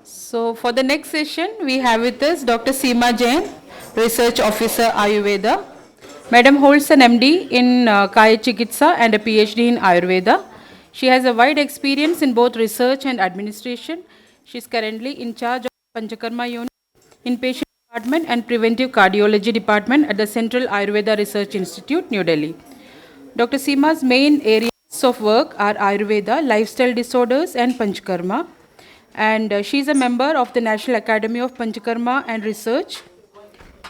So for the next session, we have with us Dr. Seema Jain, Research Officer Ayurveda. Madam holds an MD in Kaya Chikitsa and a PhD in Ayurveda. She has a wide experience in both research and administration. She is currently in charge of Panchakarma Unit, Inpatient Department and Preventive Cardiology Department at the Central Ayurveda Research Institute, New Delhi. Dr. Seema's main areas of work are Ayurveda, lifestyle disorders, and Panchakarma. And she is a member of the National Academy of Panchakarma and Research.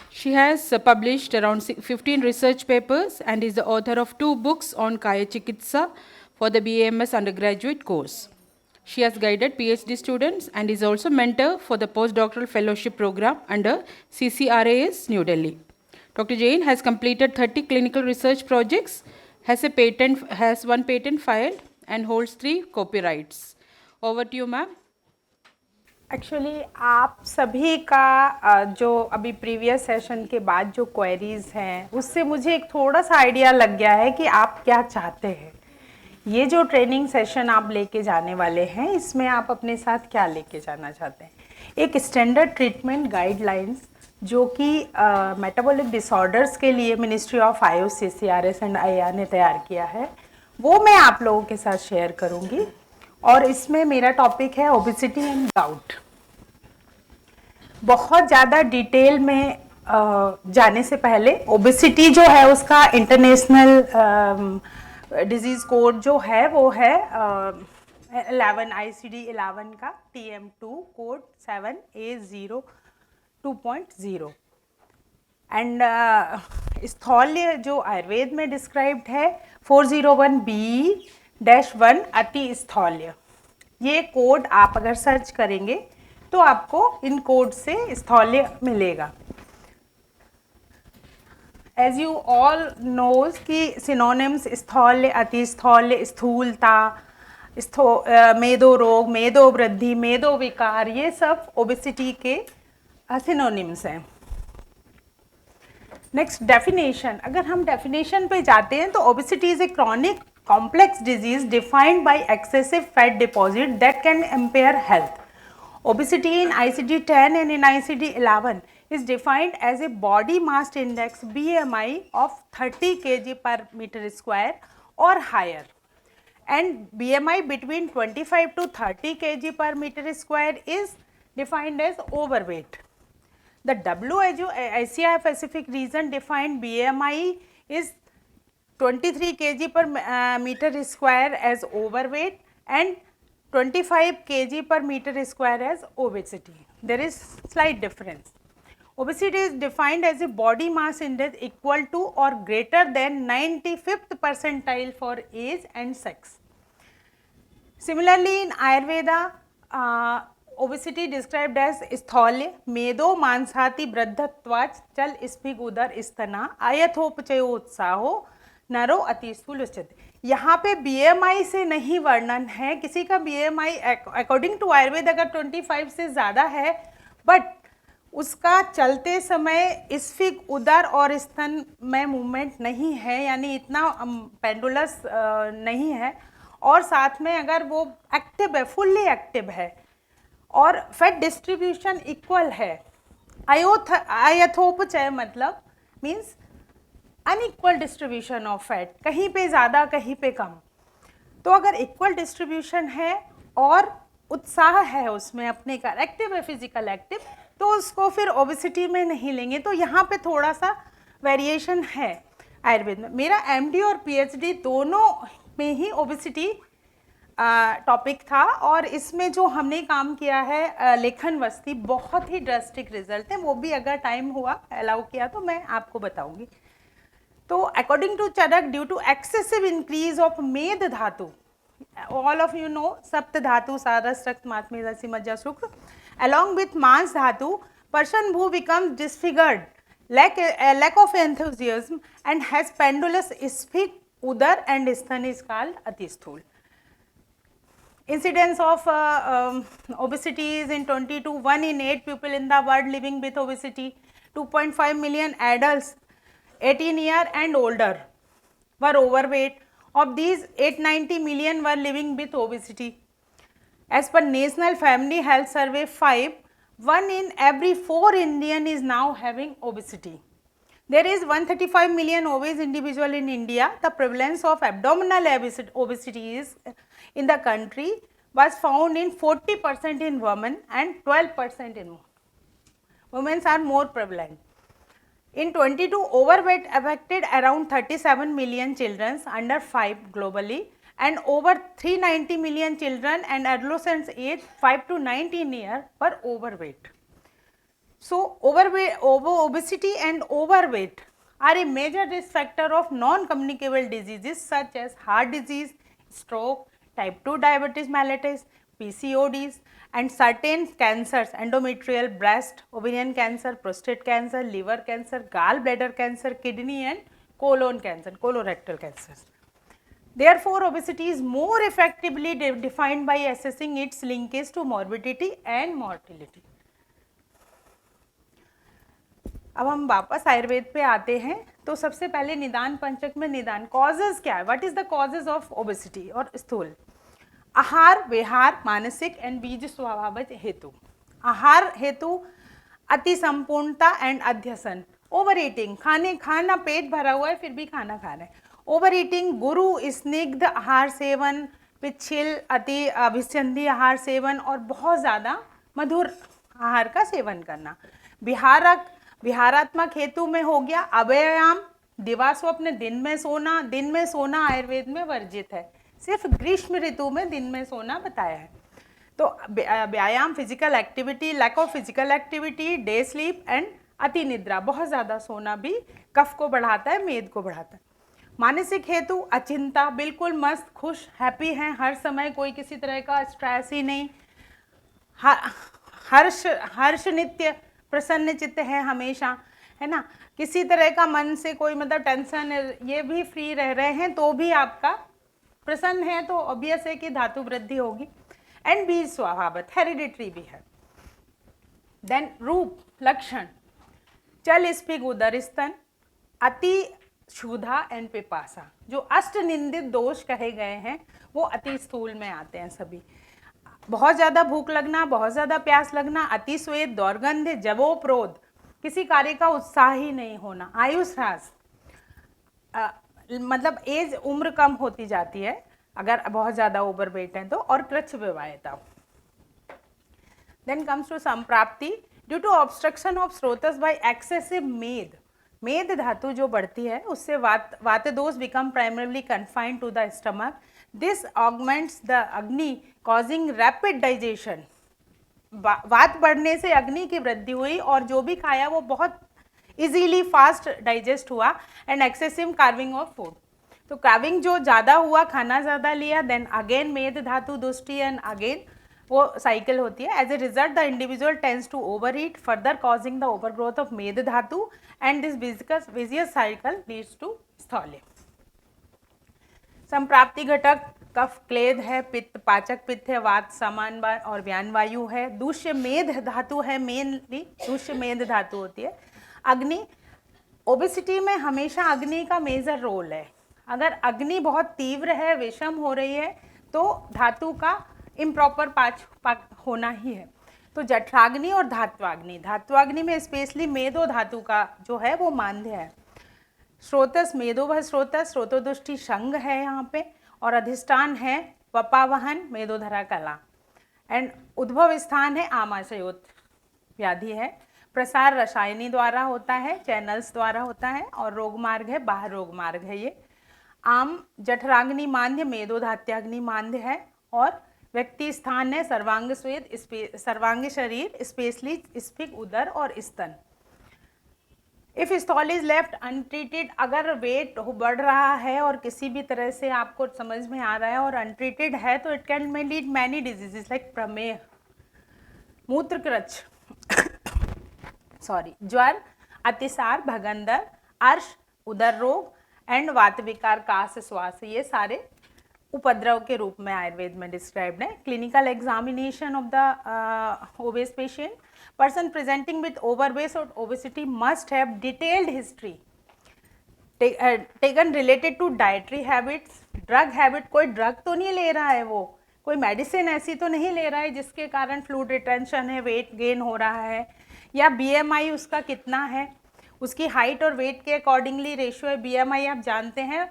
She has published around 15 research papers and is the author of 2 books on Kaya Chikitsa for the BAMS undergraduate course. She has guided PhD students and is also mentor for the postdoctoral fellowship program under CCRAS, New Delhi. Dr. Jain has completed 30 clinical research projects, has 1 patent filed, and holds 3 copyrights. Over to you, ma'am. Actually आप सभी का जो अभी previous session के बाद जो queries हैं उससे मुझे एक थोड़ा सा आइडिया लग गया है कि आप क्या चाहते हैं। ये जो ट्रेनिंग सेशन आप लेके जाने वाले हैं इसमें आप अपने साथ क्या लेके जाना चाहते हैं। एक स्टैंडर्ड ट्रीटमेंट गाइडलाइंस जो कि मेटाबॉलिक डिसऑर्डर्स के लिए ministry of Ayush CCRS and IR ने तैयार किया है, वो मैं आप लोगों के साथ शेयर करूँगी। और इसमें मेरा टॉपिक है ओबेसिटी एंड गाउट। बहुत ज़्यादा डिटेल में जाने से पहले ओबेसिटी जो है उसका इंटरनेशनल डिजीज़ कोड जो है वो है 11 ICD 11 का TM2 कोड 7A02.0 एंड स्थौल्य जो आयुर्वेद में डिस्क्राइब्ड है 401B-1 अति स्थौल्य। ये कोड आप अगर सर्च करेंगे तो आपको इन कोड से स्थौल्य मिलेगा। एज यू ऑल नोज कि सिनोनिम्स स्थौल्य, अति स्थौल्य, स्थूलता, मेदो रोग, मेदो वृद्धि, मेदो विकार, ये सब ओबेसिटी के सिनोनिम्स हैं। नेक्स्ट डेफिनेशन, अगर हम डेफिनेशन पे जाते हैं तो obesity is a chronic complex disease defined by excessive fat deposit that can impair health. Obesity in ICD-10 and in ICD-11 is defined as a body mass index BMI of 30 kg per meter square or higher, and BMI between 25 to 30 kg per meter square is defined as overweight. The WHO Asia Pacific region defined BMI is 23 kg per meter square as overweight and 25 kg per meter square as obesity. There is slight difference. Obesity is defined as a body mass index equal to or greater than 95th percentile for age and sex. Similarly, in Ayurveda, obesity described as स्थौल्य, मेदो मांसाति वृद्धत्वाच चल स्फिग उदर स्तना आयथोपचयोत्साहो नरो अति स्थूल उच्यते। यहाँ पे BMI से नहीं वर्णन है, किसी का BMI अकॉर्डिंग टू आयुर्वेद अगर 25 से ज़्यादा है बट उसका चलते समय स्फिग उदर और स्तन में मूवमेंट नहीं है, यानी इतना पेंडुलस नहीं है, और साथ में अगर वो एक्टिव है, फुल्ली एक्टिव है और फैट डिस्ट्रीब्यूशन इक्वल है। आयथोपचय मतलब means unequal distribution of fat, कहीं पे ज़्यादा कहीं पे कम। तो अगर इक्वल डिस्ट्रीब्यूशन है और उत्साह है उसमें अपने का, एक्टिव है, फिजिकल एक्टिव, तो उसको फिर ओबेसिटी में नहीं लेंगे। तो यहाँ पे थोड़ा सा वेरिएशन है आयुर्वेद में। मेरा MD और PhD दोनों में ही ओबेसिटी टॉपिक था और इसमें जो हमने काम किया है लेखन वस्ती, बहुत ही ड्रास्टिक रिजल्ट है, वो भी अगर टाइम हुआ अलाउ किया तो मैं आपको बताऊंगी। तो according to Charak, due to excessive increase of मेद धातु, ऑल ऑफ यू नो सप्त धातु सारस रक्त मात्मे रसी मज्जा शुक्र, along with मांस धातु, person who becomes disfigured, lack of enthusiasm and has pendulous sphic udar and sthan is called atisthul. Incidence of obesity is in 22, 1 in 8 people in the world living with obesity, 2.5 million adults 18 year and older were overweight. Of these, 890 million were living with obesity. As per National Family Health Survey 5, 1 in every 4 Indian is now having obesity. There is 135 million obese individual in India. The prevalence of abdominal obesity is in the country was found in 40% in women and 12% in men. Women are more prevalent. In 22, overweight affected around 37 million children under 5 globally, and over 390 million children and adolescents aged 5 to 19 years were overweight. So, obesity and overweight are a major risk factor of non-communicable diseases such as heart disease, stroke, type 2 diabetes mellitus, PCODs, and certain cancers: endometrial, breast, ovarian cancer, prostate cancer, liver cancer, gallbladder cancer, kidney and colon cancer, colorectal cancers. Therefore, obesity is more effectively defined by assessing its linkage to morbidity and mortality. अब हम वापस आयुर्वेद पे आते हैं, तो सबसे पहले निदान पंचक में निदान कॉजेज क्या है, what is the causes of obesity और स्थूल? आहार, विहार, मानसिक एंड बीज स्वभावज हेतु। आहार हेतु अति संपूर्णता एंड अध्यसन, ओवर ईटिंग, खाना पेट भरा हुआ है फिर भी खाना खा रहे हैं, ओवर ईटिंग, गुरु स्निग्ध आहार सेवन, पिछिल अति अभिसंधि आहार सेवन और बहुत ज़्यादा मधुर आहार का सेवन करना। विहारात्मक हेतु में हो गया अव्यायाम, दिवास्वप्न, दिन में सोना आयुर्वेद में वर्जित है, सिर्फ ग्रीष्म ऋतु में दिन में सोना बताया है। तो व्यायाम, physical activity, lack of physical activity, day sleep and अति निद्रा, बहुत ज़्यादा सोना भी कफ को बढ़ाता है, मेद को बढ़ाता है। मानसिक हेतु अचिंता, बिल्कुल मस्त खुश हैप्पी हैं हर समय, कोई किसी तरह का स्ट्रेस ही नहीं, हर्ष नित्य प्रसन्न चित्त है हमेशा, है ना, किसी तरह का मन से कोई मतलब टेंशन ये भी फ्री रह रहे हैं तो भी आपका प्रसन्न है, तो ऑब्वियस है कि धातु वृद्धि होगी। एंड बीज स्वभावत, हेरिडिटरी भी है। देन रूप लक्षण, चल स्फिग उदर स्तन, अति क्षुधा एंड पिपासा, जो अष्ट निंदित दोष कहे गए हैं वो अति स्थूल में आते हैं सभी। बहुत ज़्यादा भूख लगना, बहुत ज़्यादा प्यास लगना, अति स्वेद, दौर्गंध, जवोप्रोध, किसी कार्य का उत्साह ही नहीं होना, आयुष ह्रास, मतलब एज उम्र कम होती जाती है अगर बहुत ज़्यादा ओवरवेट है तो, और कृच्छ विवाहिता। देन कम्स टू संप्राप्ति, ड्यू टू ऑब्स्ट्रक्शन ऑफ स्रोतस बाय एक्सेसिव मेद धातु जो बढ़ती है उससे वात दोष become primarily confined to the stomach, this augments the अग्नि कॉजिंग रैपिड डाइजेशन। वात बढ़ने से अग्नि की वृद्धि हुई और जो भी खाया वो बहुत इजीली फास्ट डाइजेस्ट हुआ, and excessive carving of food, तो कार्विंग जो ज़्यादा हुआ, खाना ज़्यादा लिया, देन अगेन मेद धातु दुष्टि एंड अगेन वो साइकिल होती है। As a result the individual tends to overeat, further causing the overgrowth of मेद धातु, and this vicious cycle leads to स्थौल्य। संप्राप्ति घटक कफ क्लेद है, पित्त पाचक पित्त है, वात समान और व्यान वायु है, दूष्य मेद धातु है, मेनली दूष्य मेद धातु होती है। अग्नि, ओबेसिटी में हमेशा अग्नि का मेजर रोल है, अगर अग्नि बहुत तीव्र है, विषम हो रही है तो धातु का इम्प्रॉपर पाक होना ही है। तो जठराग्नि और धात्वाग्नि में स्पेशली मेदो धातु का जो है वो मांद्य है। स्रोतस मेदोभव स्रोतस, स्रोतोदुष्टि संग है यहाँ पे, और अधिष्ठान है वपावहन मेदोधरा कला, एंड उद्भव स्थान है आमाशयोत व्याधि है। प्रसार रसायनी द्वारा होता है, चैनल्स द्वारा होता है, और रोग मार्ग है बाह्य रोग मार्ग है ये। आम जठराग्नि मांद्य, मेदोधात्याग्नि मांद्य है, और व्यक्ति स्थान है सर्वांग स्वेद, सर्वांग शरीर, स्पेशली स्फिग उदर और स्तन। If stall is left untreated, अगर वेट बढ़ रहा है और किसी भी तरह से आपको समझ में आ रहा है और अनट्रीटेड है तो it can may lead many diseases like प्रमेह, मूत्रकृच्छ ज्वर, अतिसार, भगंदर, अर्श, उदर रोग एंड वात विकार, कास, श्वास, ये सारे उपद्रव के रूप में आयुर्वेद में डिस्क्राइब्ड है। Clinical examination of the obese patient, person presenting with overweight or obesity must have detailed history taken related to dietary habits, drug habit, कोई ड्रग तो नहीं ले रहा है वो, कोई मेडिसिन ऐसी तो नहीं ले रहा है जिसके कारण फ्लूइड रिटेंशन है, वेट गेन हो रहा है, या BMI उसका कितना है, उसकी हाइट और वेट के अकॉर्डिंगली रेशियो है। BMI आप जानते हैं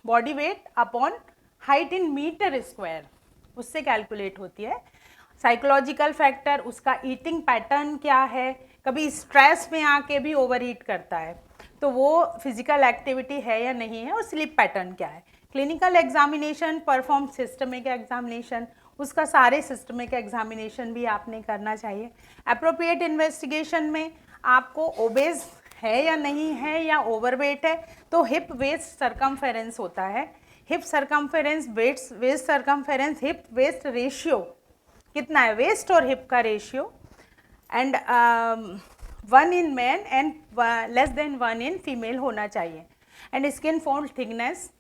body weight upon height in metre square, उससे कैलकुलेट होती है। साइकोलॉजिकल फैक्टर, उसका ईटिंग पैटर्न क्या है, कभी स्ट्रेस में आके भी ओवर ईट करता है तो वो फिजिकल एक्टिविटी है या नहीं है, और स्लीप पैटर्न क्या है। Clinical examination, perform systemic examination, उसका सारे सिस्टमिक एग्जामिनेशन भी आपने करना चाहिए। अप्रोप्रिएट इन्वेस्टिगेशन में आपको ओबेज है या नहीं है या ओवरवेट है, तो हिप वेस्ट सरकमफेरेंस होता है। Hip circumference, waist circumference, hip waist ratio कितना है, वेस्ट और हिप का ratio, and 1 in man and less than 1 in female होना चाहिए। And skin fold thickness,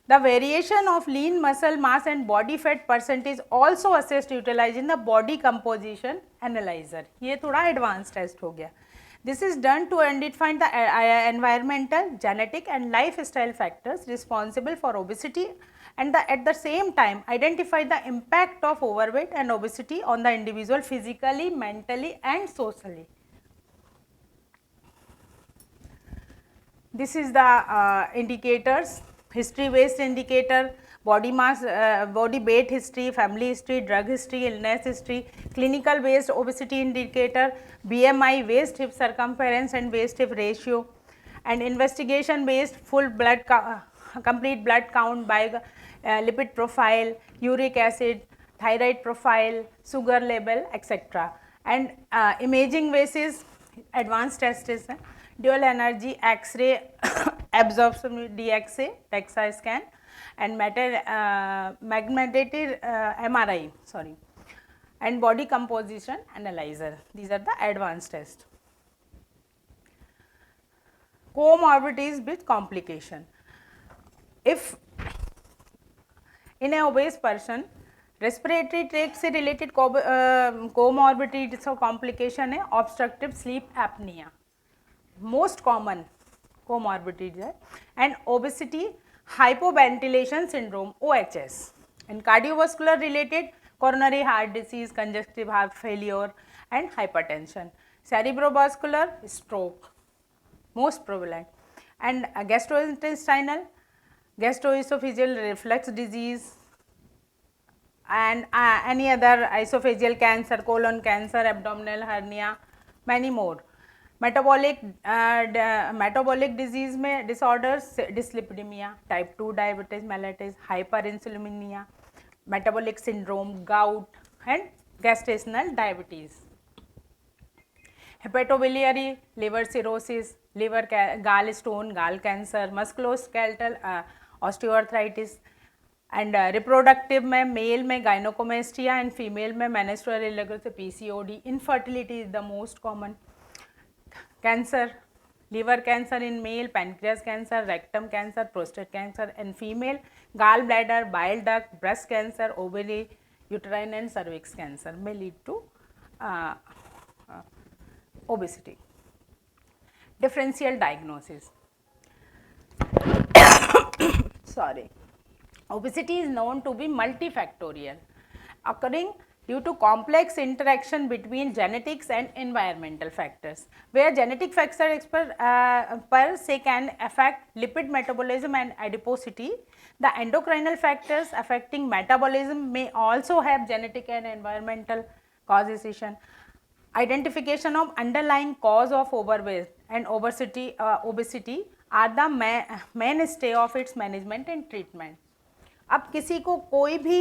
the variation of lean muscle mass and body fat percentage also assessed utilizing the body composition analyzer. ये थोड़ा advanced test हो गया. This is done to identify the environmental, genetic and lifestyle factors responsible for obesity, and at the same time identify the impact of overweight and obesity on the individual physically, mentally and socially. This is the indicators. History based indicator, body mass, body weight history, family history, drug history, illness history, clinical based obesity indicator, BMI, waist hip circumference and waist hip ratio, and investigation based full blood complete blood count by lipid profile, uric acid, thyroid profile, sugar level, etc. And imaging basis advanced test is dual energy X-ray absorption DXA, DEXA scan, and magnetic MRI, sorry, and body composition analyzer. These are the advanced tests. Comorbidities with complication. If in a obese person respiratory tract से related comorbidities or complication है obstructive sleep apnea, most common comorbidity है, and obesity hypoventilation syndrome OHS, and cardiovascular related coronary heart disease, congestive heart failure and hypertension, cerebrovascular stroke most prevalent, and gastrointestinal, gastroesophageal reflux disease, and any other esophageal cancer, colon cancer, abdominal hernia, many more. Metabolic disease में disorders, dyslipidemia, type 2 diabetes mellitus, hyperinsulinemia, metabolic syndrome, gout and gestational diabetes, hepatobiliary liver cirrhosis, liver gallstone, gall cancer, musculoskeletal osteoarthritis, and reproductive में male में gynecomastia and female में menstrual irregularity, PCOD, infertility is the most common. Cancer, liver cancer in male, pancreas cancer, rectum cancer, prostate cancer in female, gallbladder, bile duct, breast cancer, ovary, uterine and cervix cancer may lead to obesity. Differential diagnosis. Sorry. Obesity is known to be multifactorial, occurring due to complex interaction between genetics and environmental factors, where genetic factors per se can affect lipid metabolism and adiposity. The endocrinal factors affecting metabolism may also have genetic and environmental causation. Identification of underlying cause of overweight and obesity are the mainstay of its management and treatment. अब किसी को कोई भी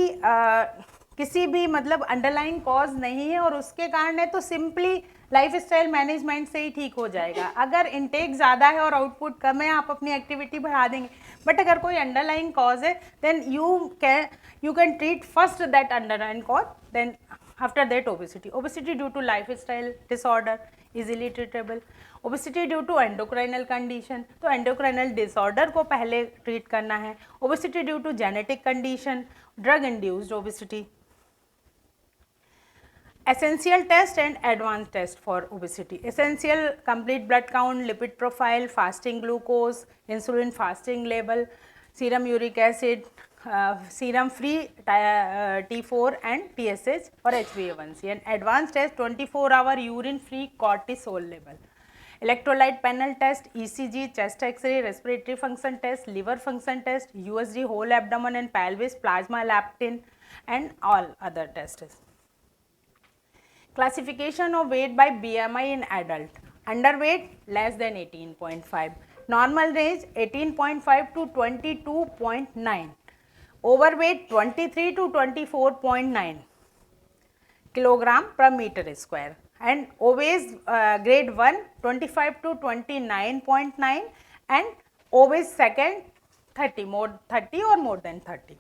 किसी भी मतलब underline cause नहीं है और उसके कारण है तो सिंपली लाइफस्टाइल मैनेजमेंट से ही ठीक हो जाएगा. अगर इनटेक ज़्यादा है और आउटपुट कम है आप अपनी एक्टिविटी बढ़ा देंगे, बट अगर कोई अंडरलाइन कॉज है then you can treat first that underline cause, then after that obesity. Obesity due to lifestyle disorder easily treatable. Obesity due to endocrinal condition, तो एंडोक्राइनल डिसऑर्डर को पहले ट्रीट करना है. Obesity due to genetic condition, drug induced obesity. Essential test and advanced test for obesity. Essential: complete blood count, lipid profile, fasting glucose, insulin fasting level, serum uric acid, serum free T4 and TSH or HbA1c, and advanced test 24-hour urine free cortisol level, electrolyte panel test, ECG, chest x-ray, respiratory function test, liver function test, USG whole abdomen and pelvis, plasma leptin and all other tests. Classification of weight by BMI in adult. Underweight less than 18.5. Normal range 18.5 to 22.9. Overweight 23 to 24.9 kilogram per meter square. And obese grade 1 25 to 29.9 and obese second 30 or more than 30.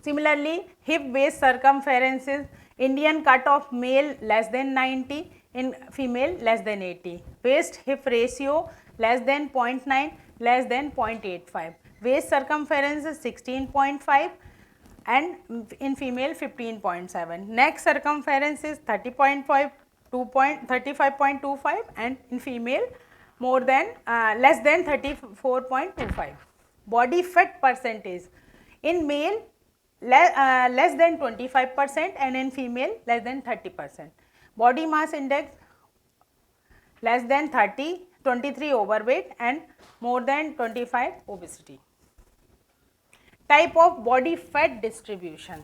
Similarly, hip waist circumferences, Indian cut of male less than 90, in female less than 80. Waist hip ratio less than 0.9, less than 0.85. Waist circumference is 16.5 and in female 15.7. Neck circumference is 30.5, 35.25 and in female more than less than 34.25. Body fat percentage in male less than 25% and in female less than 30%. Body mass index less than 30, 23 overweight and more than 25 obesity. Type of body fat distribution.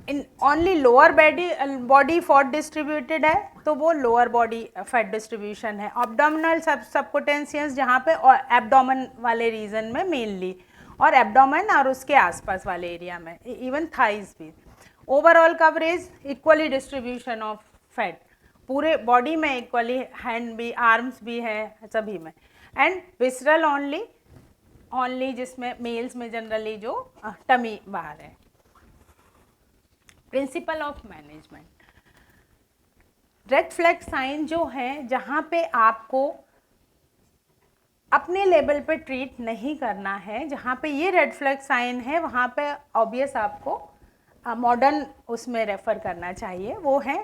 In only lower body fat distributed है तो वो lower body fat distribution है. Abdominal subcutaneous जहाँ पे abdomen वाले region में mainly और abdomen और उसके आसपास वाले एरिया में, इवन थाइज भी. Overall coverage equally distribution of fat, पूरे बॉडी में इक्वली, हैंड भी, आर्म्स भी है सभी में. एंड विसरल ओनली जिसमें मेल्स में जनरली जो टमी बाहर है. Principle of management. Red flag sign जो है जहाँ पे आपको अपने लेवल पे ट्रीट नहीं करना है, जहाँ पे ये रेड फ्लैग साइन है वहाँ पे ऑब्वियस आपको मॉडर्न उसमें रेफ़र करना चाहिए. वो है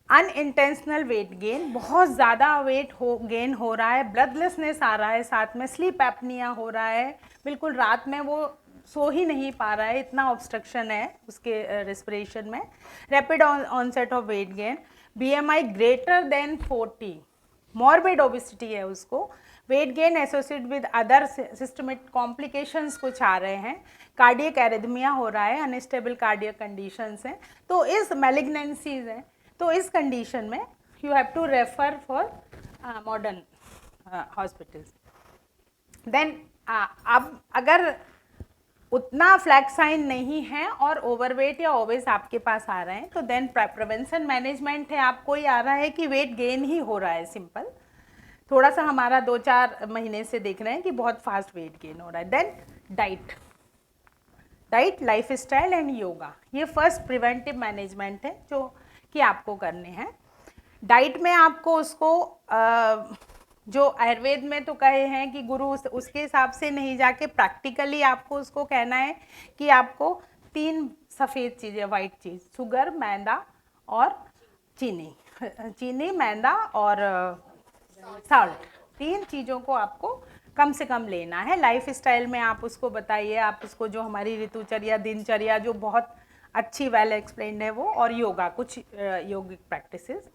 अनइंटेंशनल वेट गेन, बहुत ज़्यादा वेट गेन हो रहा है, ब्लडलेसनेस आ रहा है, साथ में स्लीप एपनिया हो रहा है, बिल्कुल रात में वो सो ही नहीं पा रहा है, इतना ऑब्स्ट्रक्शन है उसके रेस्पिरेशन में. Rapid onset of weight gain, BMI greater than 40, morbid obesity है उसको, weight gain associate with other systemic complications कुछ आ रहे हैं, कार्डियक एरिथमिया हो रहा है, अनस्टेबल कार्डियक कंडीशंस हैं, तो इस मैलिग्नेंसीज हैं, तो इस कंडीशन में you have to refer for modern hospitals. Then अब अगर उतना फ्लैग साइन नहीं है और ओवरवेट या ओबेस आपके पास आ रहे हैं तो देन प्रिवेंशन मैनेजमेंट है. आपको ये आ रहा है कि वेट गेन ही हो रहा है, सिंपल, थोड़ा सा हमारा 2-4 महीने से देख रहे हैं कि बहुत फास्ट वेट गेन हो रहा है. Then diet, lifestyle and yoga, ये फर्स्ट प्रिवेंटिव मैनेजमेंट है जो कि आपको करने हैं. डाइट में आपको उसको जो आयुर्वेद में तो कहे हैं कि गुरु उसके हिसाब से नहीं जाके प्रैक्टिकली आपको उसको कहना है कि आपको 3 सफ़ेद चीज़ें, वाइट चीज़, शुगर, मैदा और चीनी, मैदा और साल्ट, 3 चीज़ों को आपको कम से कम लेना है. लाइफ स्टाइल में आप उसको बताइए, आप उसको जो हमारी ऋतुचर्या, दिनचर्या जो बहुत अच्छी वेल एक्सप्लेन्ड है वो, और योगा, कुछ योगिक प्रैक्टिसेस.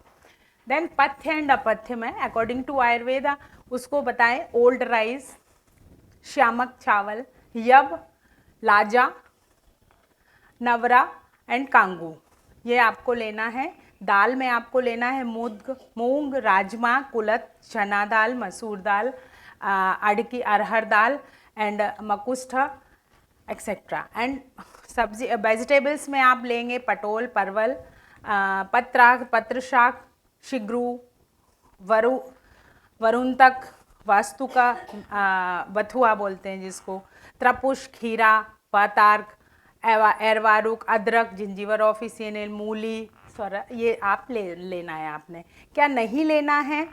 देन पथ्य एंड अपथ्य में अकॉर्डिंग टू आयुर्वेदा उसको बताएं. ओल्ड राइस, श्यामक चावल, यव, लाजा, नवरा एंड कांगू, ये आपको लेना है. दाल में आपको लेना है मूंग, राजमा, कुलत, चना दाल, मसूर दाल, अड़की, अरहर दाल एंड मकुष्ठ एक्सेट्रा. एंड सब्जी वेजिटेबल्स में आप लेंगे पटोल, परवल, पत्र शाक, शिग्रू, वरुणतक, वास्तुका, बथुआ बोलते हैं जिसको, त्रपुष, खीरा, पातार्क, एरवारुक, अदरक, जिंजीवर ऑफिसियनल, मूली, ये आप लेना है. आपने क्या नहीं लेना है,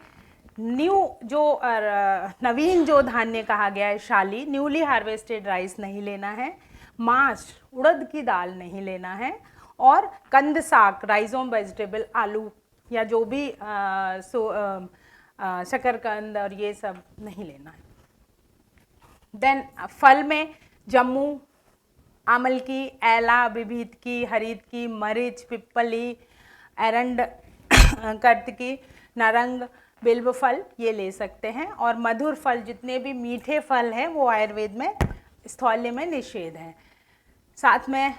नवीन जो धान्य कहा गया है, शाली, न्यूली हार्वेस्टेड राइस नहीं लेना है, माश, उड़द की दाल नहीं लेना है, और कंद साग, राइजोम वेजिटेबल, आलू या जो भी शकरकंद और ये सब नहीं लेना है। देन फल में जम्मू, आमल की, एला, बिभीत की, हरीत की, मरीच, पिप्पली, एरंड, कर्तकी, नारंग, बिल्व फल ये ले सकते हैं। और मधुर फल, जितने भी मीठे फल हैं वो आयुर्वेद में स्थौल्य में निषेध हैं। साथ में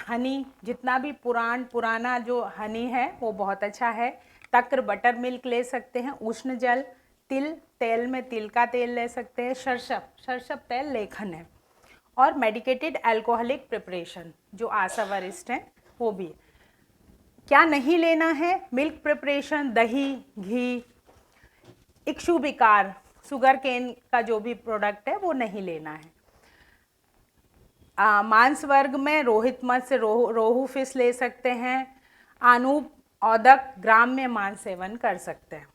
हनी, जितना भी पुराना जो हनी है वो बहुत अच्छा है। तक्र, बटर मिल्क ले सकते हैं। उष्ण जल, तिल, तेल में तिल का तेल ले सकते हैं। सरसप तेल लेखन है। और मेडिकेटेड अल्कोहलिक प्रिपरेशन जो आशा वरिष्ठ हैं वो भी। क्या नहीं लेना है? मिल्क प्रिपरेशन, दही, घी, इक्षुविकार, शुगर केन का जो भी प्रोडक्ट है वो नहीं लेना है। मांस वर्ग में रोहित मत्स्य, रोहू फिश ले सकते हैं। आनूप, औदक, ग्राम्य मांस सेवन कर सकते हैं।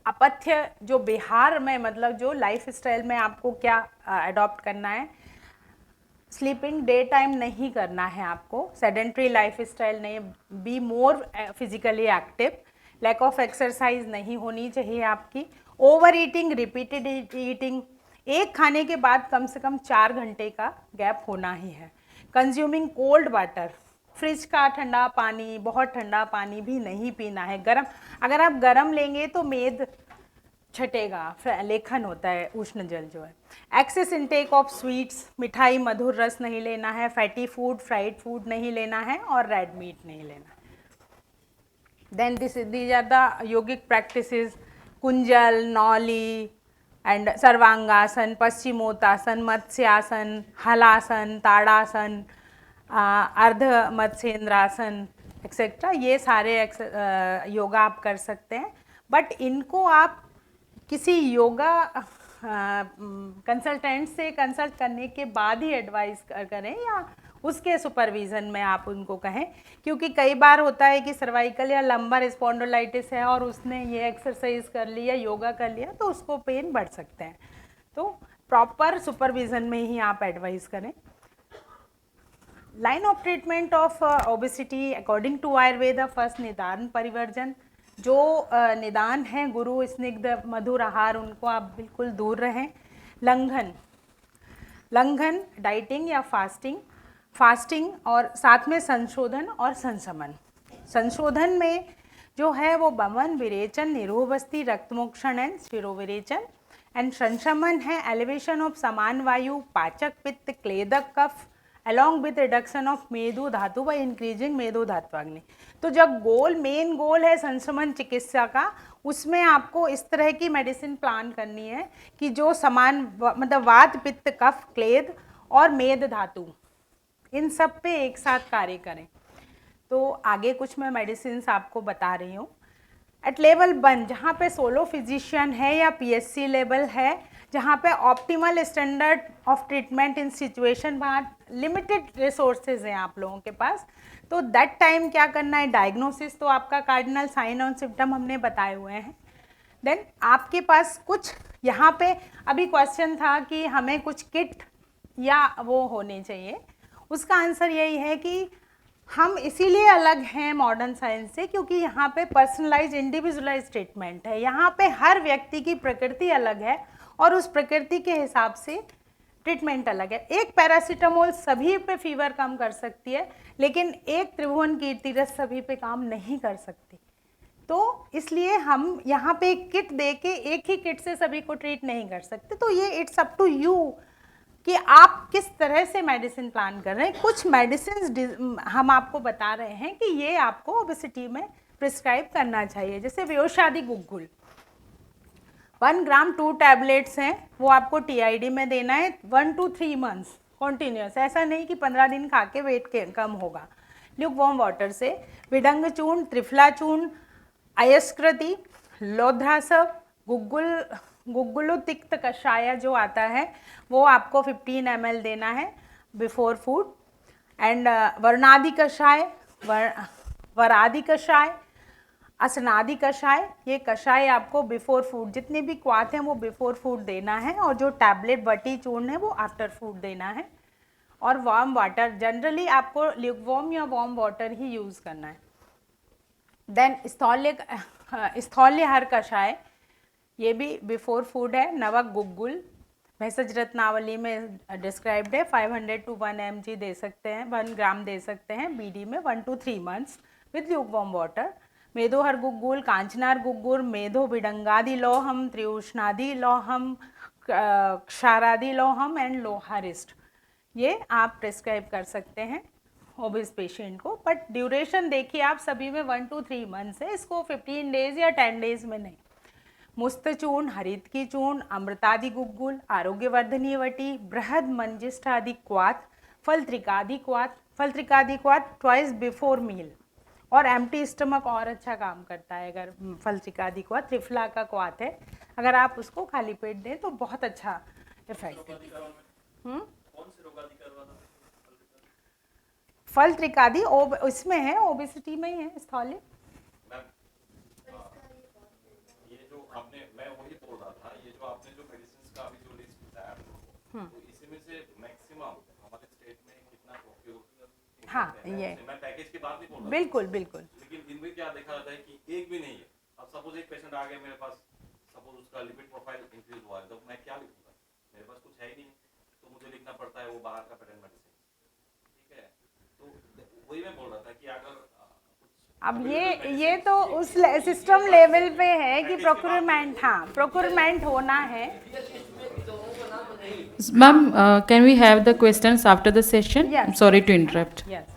अपथ्य जो बिहार में, मतलब जो लाइफ स्टाइल में आपको क्या अडॉप्ट करना है, स्लीपिंग डे टाइम नहीं करना है आपको, सेडेंट्री लाइफ स्टाइल नहीं, be more physically active, lack of exercise नहीं होनी चाहिए आपकी। ओवर ईटिंग, रिपीटेड ईटिंग, एक खाने के बाद कम से कम 4 घंटे का गैप होना ही है। कंज्यूमिंग कोल्ड वाटर, फ्रिज का ठंडा पानी, बहुत ठंडा पानी भी नहीं पीना है। गरम, अगर आप गरम लेंगे तो मेद छटेगा, लेखन होता है उष्ण जल जो है। एक्सेस इंटेक ऑफ स्वीट्स, मिठाई, मधुर रस नहीं लेना है। फैटी फूड, फ्राइड फूड नहीं लेना है और रेड मीट नहीं लेना है। Then these are the yogic practices, कुंजल, नौली एंड सर्वांगासन, पश्चिमोत्तासन, मत्स्यासन, हलासन, ताड़ासन, अर्ध मत्स्येंद्रासन एक्सेट्रा, ये सारे योगा आप कर सकते हैं। बट इनको आप किसी योगा कंसल्टेंट से कंसल्ट करने के बाद ही एडवाइस करें या उसके सुपरविज़न में आप उनको कहें, क्योंकि कई बार होता है कि सर्वाइकल या लंबर स्पॉन्डिलाइटिस है और उसने ये एक्सरसाइज कर लिया, योगा कर लिया, तो उसको पेन बढ़ सकते हैं। तो प्रॉपर सुपरविज़न में ही आप एडवाइस करें। Line of treatment of obesity according to Ayurveda, first निदान परिवर्जन, जो निदान है गुरु स्निग्ध मधुर आहार, उनको आप बिल्कुल दूर रहें। लंघन डाइटिंग या फास्टिंग और साथ में संशोधन और संशमन। संशोधन में जो है वो बमन, विरेचन, निरोहबस्ती, रक्तमोक्षण एंड शिरोविरेचन। एंड संशमन है एलिवेशन ऑफ समान वायु, पाचक, पित्त, क्लेदक, कफ along with reduction of medu धातु by increasing मेदु धात्वाग्नि। तो जब मेन गोल है संशमन चिकित्सा का, उसमें आपको इस तरह की मेडिसिन प्लान करनी है कि जो समान मतलब वात, पित्त, कफ, क्लेद और मेद धातु, इन सब पे एक साथ कार्य करें। तो आगे कुछ मैं मेडिसिन आपको बता रही हूँ। एट लेवल 1, जहाँ पे सोलो फिजिशियन है या PSC लेवल है, जहाँ पे optimal standard of treatment in situation, वहाँ लिमिटेड रिसोर्सेज हैं आप लोगों के पास, तो दैट टाइम क्या करना है, डायग्नोसिस तो आपका कार्डिनल साइन और सिम्टम हमने बताए हुए हैं। देन आपके पास कुछ यहाँ पे अभी क्वेश्चन था कि हमें कुछ किट या वो होने चाहिए, उसका आंसर यही है कि हम इसीलिए अलग हैं मॉडर्न साइंस से, क्योंकि यहाँ पे पर्सनलाइज इंडिविजुअलाइज ट्रीटमेंट है। यहाँ पे हर व्यक्ति की प्रकृति अलग है और उस प्रकृति के हिसाब से ट्रीटमेंट अलग है। एक पैरासीटामोल सभी पे फीवर कम कर सकती है, लेकिन एक त्रिभुवन कीर्तिरस सभी पे काम नहीं कर सकती। तो इसलिए हम यहाँ पे एक किट दे के एक ही किट से सभी को ट्रीट नहीं कर सकते। तो ये इट्स अप टू यू कि आप किस तरह से मेडिसिन प्लान कर रहे हैं। कुछ मेडिसिन हम आपको बता रहे हैं कि ये आपको ओबेसिटी में प्रिस्क्राइब करना चाहिए। जैसे व्योषादि गुग्गुल 1 ग्राम 2 टैबलेट्स हैं, वो आपको TID में देना है 1 to 3 मंथ्स कॉन्टीन्यूस। ऐसा नहीं कि 15 दिन खा के वेट कम होगा। ल्यूकवार्म वाटर से विडंग चूर्ण, त्रिफला चूर्ण, अयस्कृति, लोध्रासव, गुग्गुलु तिक्त कषाय जो आता है वो आपको 15 ml देना है बिफोर फूड। एंड वर्णादि कषाय, वरादि कषाय, असनादि कषाय, ये कषाय आपको बिफोर फूड, जितने भी क्वाथ हैं वो बिफोर फूड देना है, और जो टैबलेट बटी चूर्ण है वो आफ्टर फूड देना है। और वार्म वाटर, जनरली आपको ल्यूकवार्म या वार्म वाटर ही यूज़ करना है। देन स्थौल्यहार कषाय, ये भी बिफोर फूड है। नवक गुग्गुल भेषज रत्नावली में डिस्क्राइब्ड है, 500 to 1 mg दे सकते हैं, 1 ग्राम दे सकते हैं बीडी में 1 to 3 months with lukewarm water. मेदोहर गुग्गुल, कांचनार गुग्गुल, मेधो बिडंगादि लोहम, त्रिउष्णादि लोहम, क्षारादि लोहम एंड लोहारिस्ट, ये आप प्रिस्क्राइब कर सकते हैं ओबिस पेशेंट को। बट ड्यूरेशन देखिए आप सभी में 1 to 3 months है, इसको 15 days या 10 days में नहीं। मुस्तचूर्ण, हरितकी चूर्ण, अमृतादि गुग्गुल, आरोग्यवर्धनीय वटी, बृहद मंजिष्ठादि क्वाथ, फलत्रिकादि क्वाथ ट्वाइस बिफोर मील, और एम्प्टी स्टमक और अच्छा काम करता है। अगर फलत्रिकादि क्वाथ त्रिफला का क्वाथ है, अगर आप उसको खाली पेट दें तो बहुत अच्छा इफेक्ट है। फलत्रिकादि इसमें है, ओबेसिटी में ही है, स्थौल्य। मैं वही बोल रहा था, ये जो आपने जो मेडिसिन का अभी जो लिस्ट बताया तो इसी में से मैक्सिमम हमारे स्टेट में कितना प्रोक्योर। हाँ, ये मैं पैकेज की बात नहीं बोल रहा, बिल्कुल बिल्कुल। लेकिन इनमें क्या देखा जाता है कि एक भी नहीं है। अब सपोज एक पेशेंट आ गया मेरे पास, सपोज उसका लिपिड प्रोफाइल इंक्रीज हुआ है, तो मैं क्या लिखूंगा? मेरे पास कुछ है ही नहीं, तो मुझे लिखना पड़ता है वो बाहर का पेटेंट मेडिसिन। ठीक है, तो वही मैं बोल रहा था कि अगर अब ये तो उस सिस्टम लेवल पे है कि प्रोक्योरमेंट, हाँ प्रोक्योरमेंट होना है। Ma'am, can we have the questions after the session? Yes. I'm sorry to interrupt. Yes.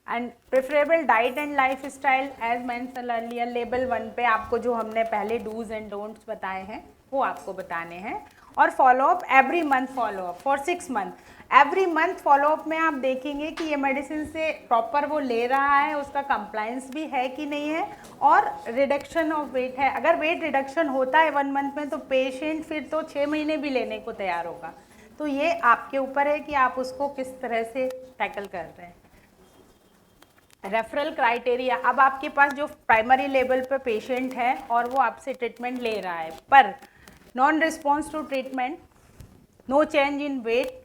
And preferable diet and lifestyle as mentioned earlier, label 1 पे आपको जो हमने पहले डूज एंड डोंट्स बताए हैं वो आपको बताने हैं। और follow up every month, follow up for 6 months। Every month follow up में आप देखेंगे कि ये मेडिसिन से प्रॉपर वो ले रहा है, उसका कंप्लायंस भी है कि नहीं है, और रिडक्शन ऑफ वेट है। अगर वेट रिडक्शन होता है 1 month में तो पेशेंट फिर तो 6 महीने भी लेने को तैयार होगा। तो ये आपके ऊपर है कि आप उसको किस तरह से टैकल कर रहे हैं। रेफरल क्राइटेरिया, अब आपके पास जो प्राइमरी लेवल पे पेशेंट है और वो आपसे ट्रीटमेंट ले रहा है, पर non response to treatment, no change in weight,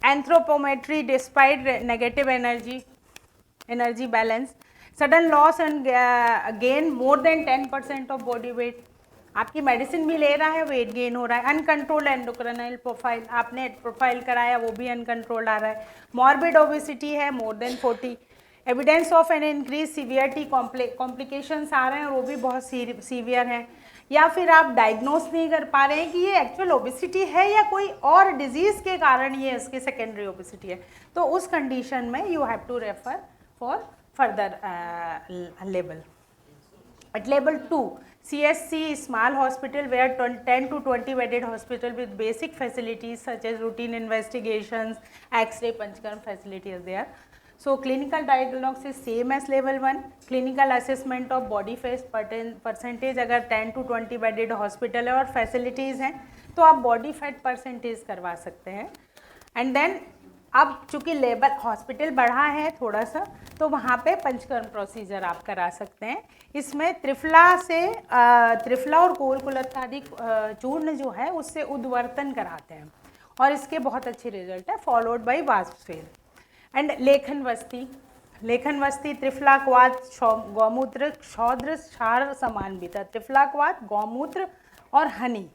anthropometry despite negative energy balance, sudden loss and gain more than 10% of body weight, आपकी मेडिसिन भी ले रहा है, वेट गेन हो रहा है, अनकंट्रोल्ड एंडोक्राइनल प्रोफाइल, आपने प्रोफाइल कराया वो भी अनकंट्रोल्ड आ रहा है, मॉर्बिड ओबेसिटी है more than 40, evidence of an increase severity, complications आ रहे हैं और वो भी बहुत सीवियर हैं, या फिर आप डायग्नोस नहीं कर पा रहे हैं कि ये एक्चुअल ओबेसिटी है या कोई और डिजीज़ के कारण ये इसकी सेकेंडरी ओबेसिटी है, तो उस कंडीशन में you have to refer for further level. At level 2, CSC small hospital where 10 to 20 bedded hospital with basic facilities such as routine investigations, X-ray, Panchkarm facility is there. So clinical diagnosis same as level 1. Clinical assessment of body fat percentage, अगर 10 to 20 bedded hospital है और facilities हैं तो आप body fat percentage करवा सकते हैं। And then अब चूँकि लेवल हॉस्पिटल बढ़ा है थोड़ा सा, तो वहाँ पे पंचकर्म प्रोसीजर आप करा सकते हैं। इसमें त्रिफला और कोलकुलत्थादि चूर्ण जो है उससे उद्वर्तन कराते हैं और इसके बहुत अच्छे रिजल्ट है, फॉलोड बाय वाष्पस्वेद। एंड लेखन वस्ती त्रिफला क्वाथ गौमूत्र क्षौद्र क्षार समान्विता, त्रिफला क्वाथ गौमूत्र और हनी,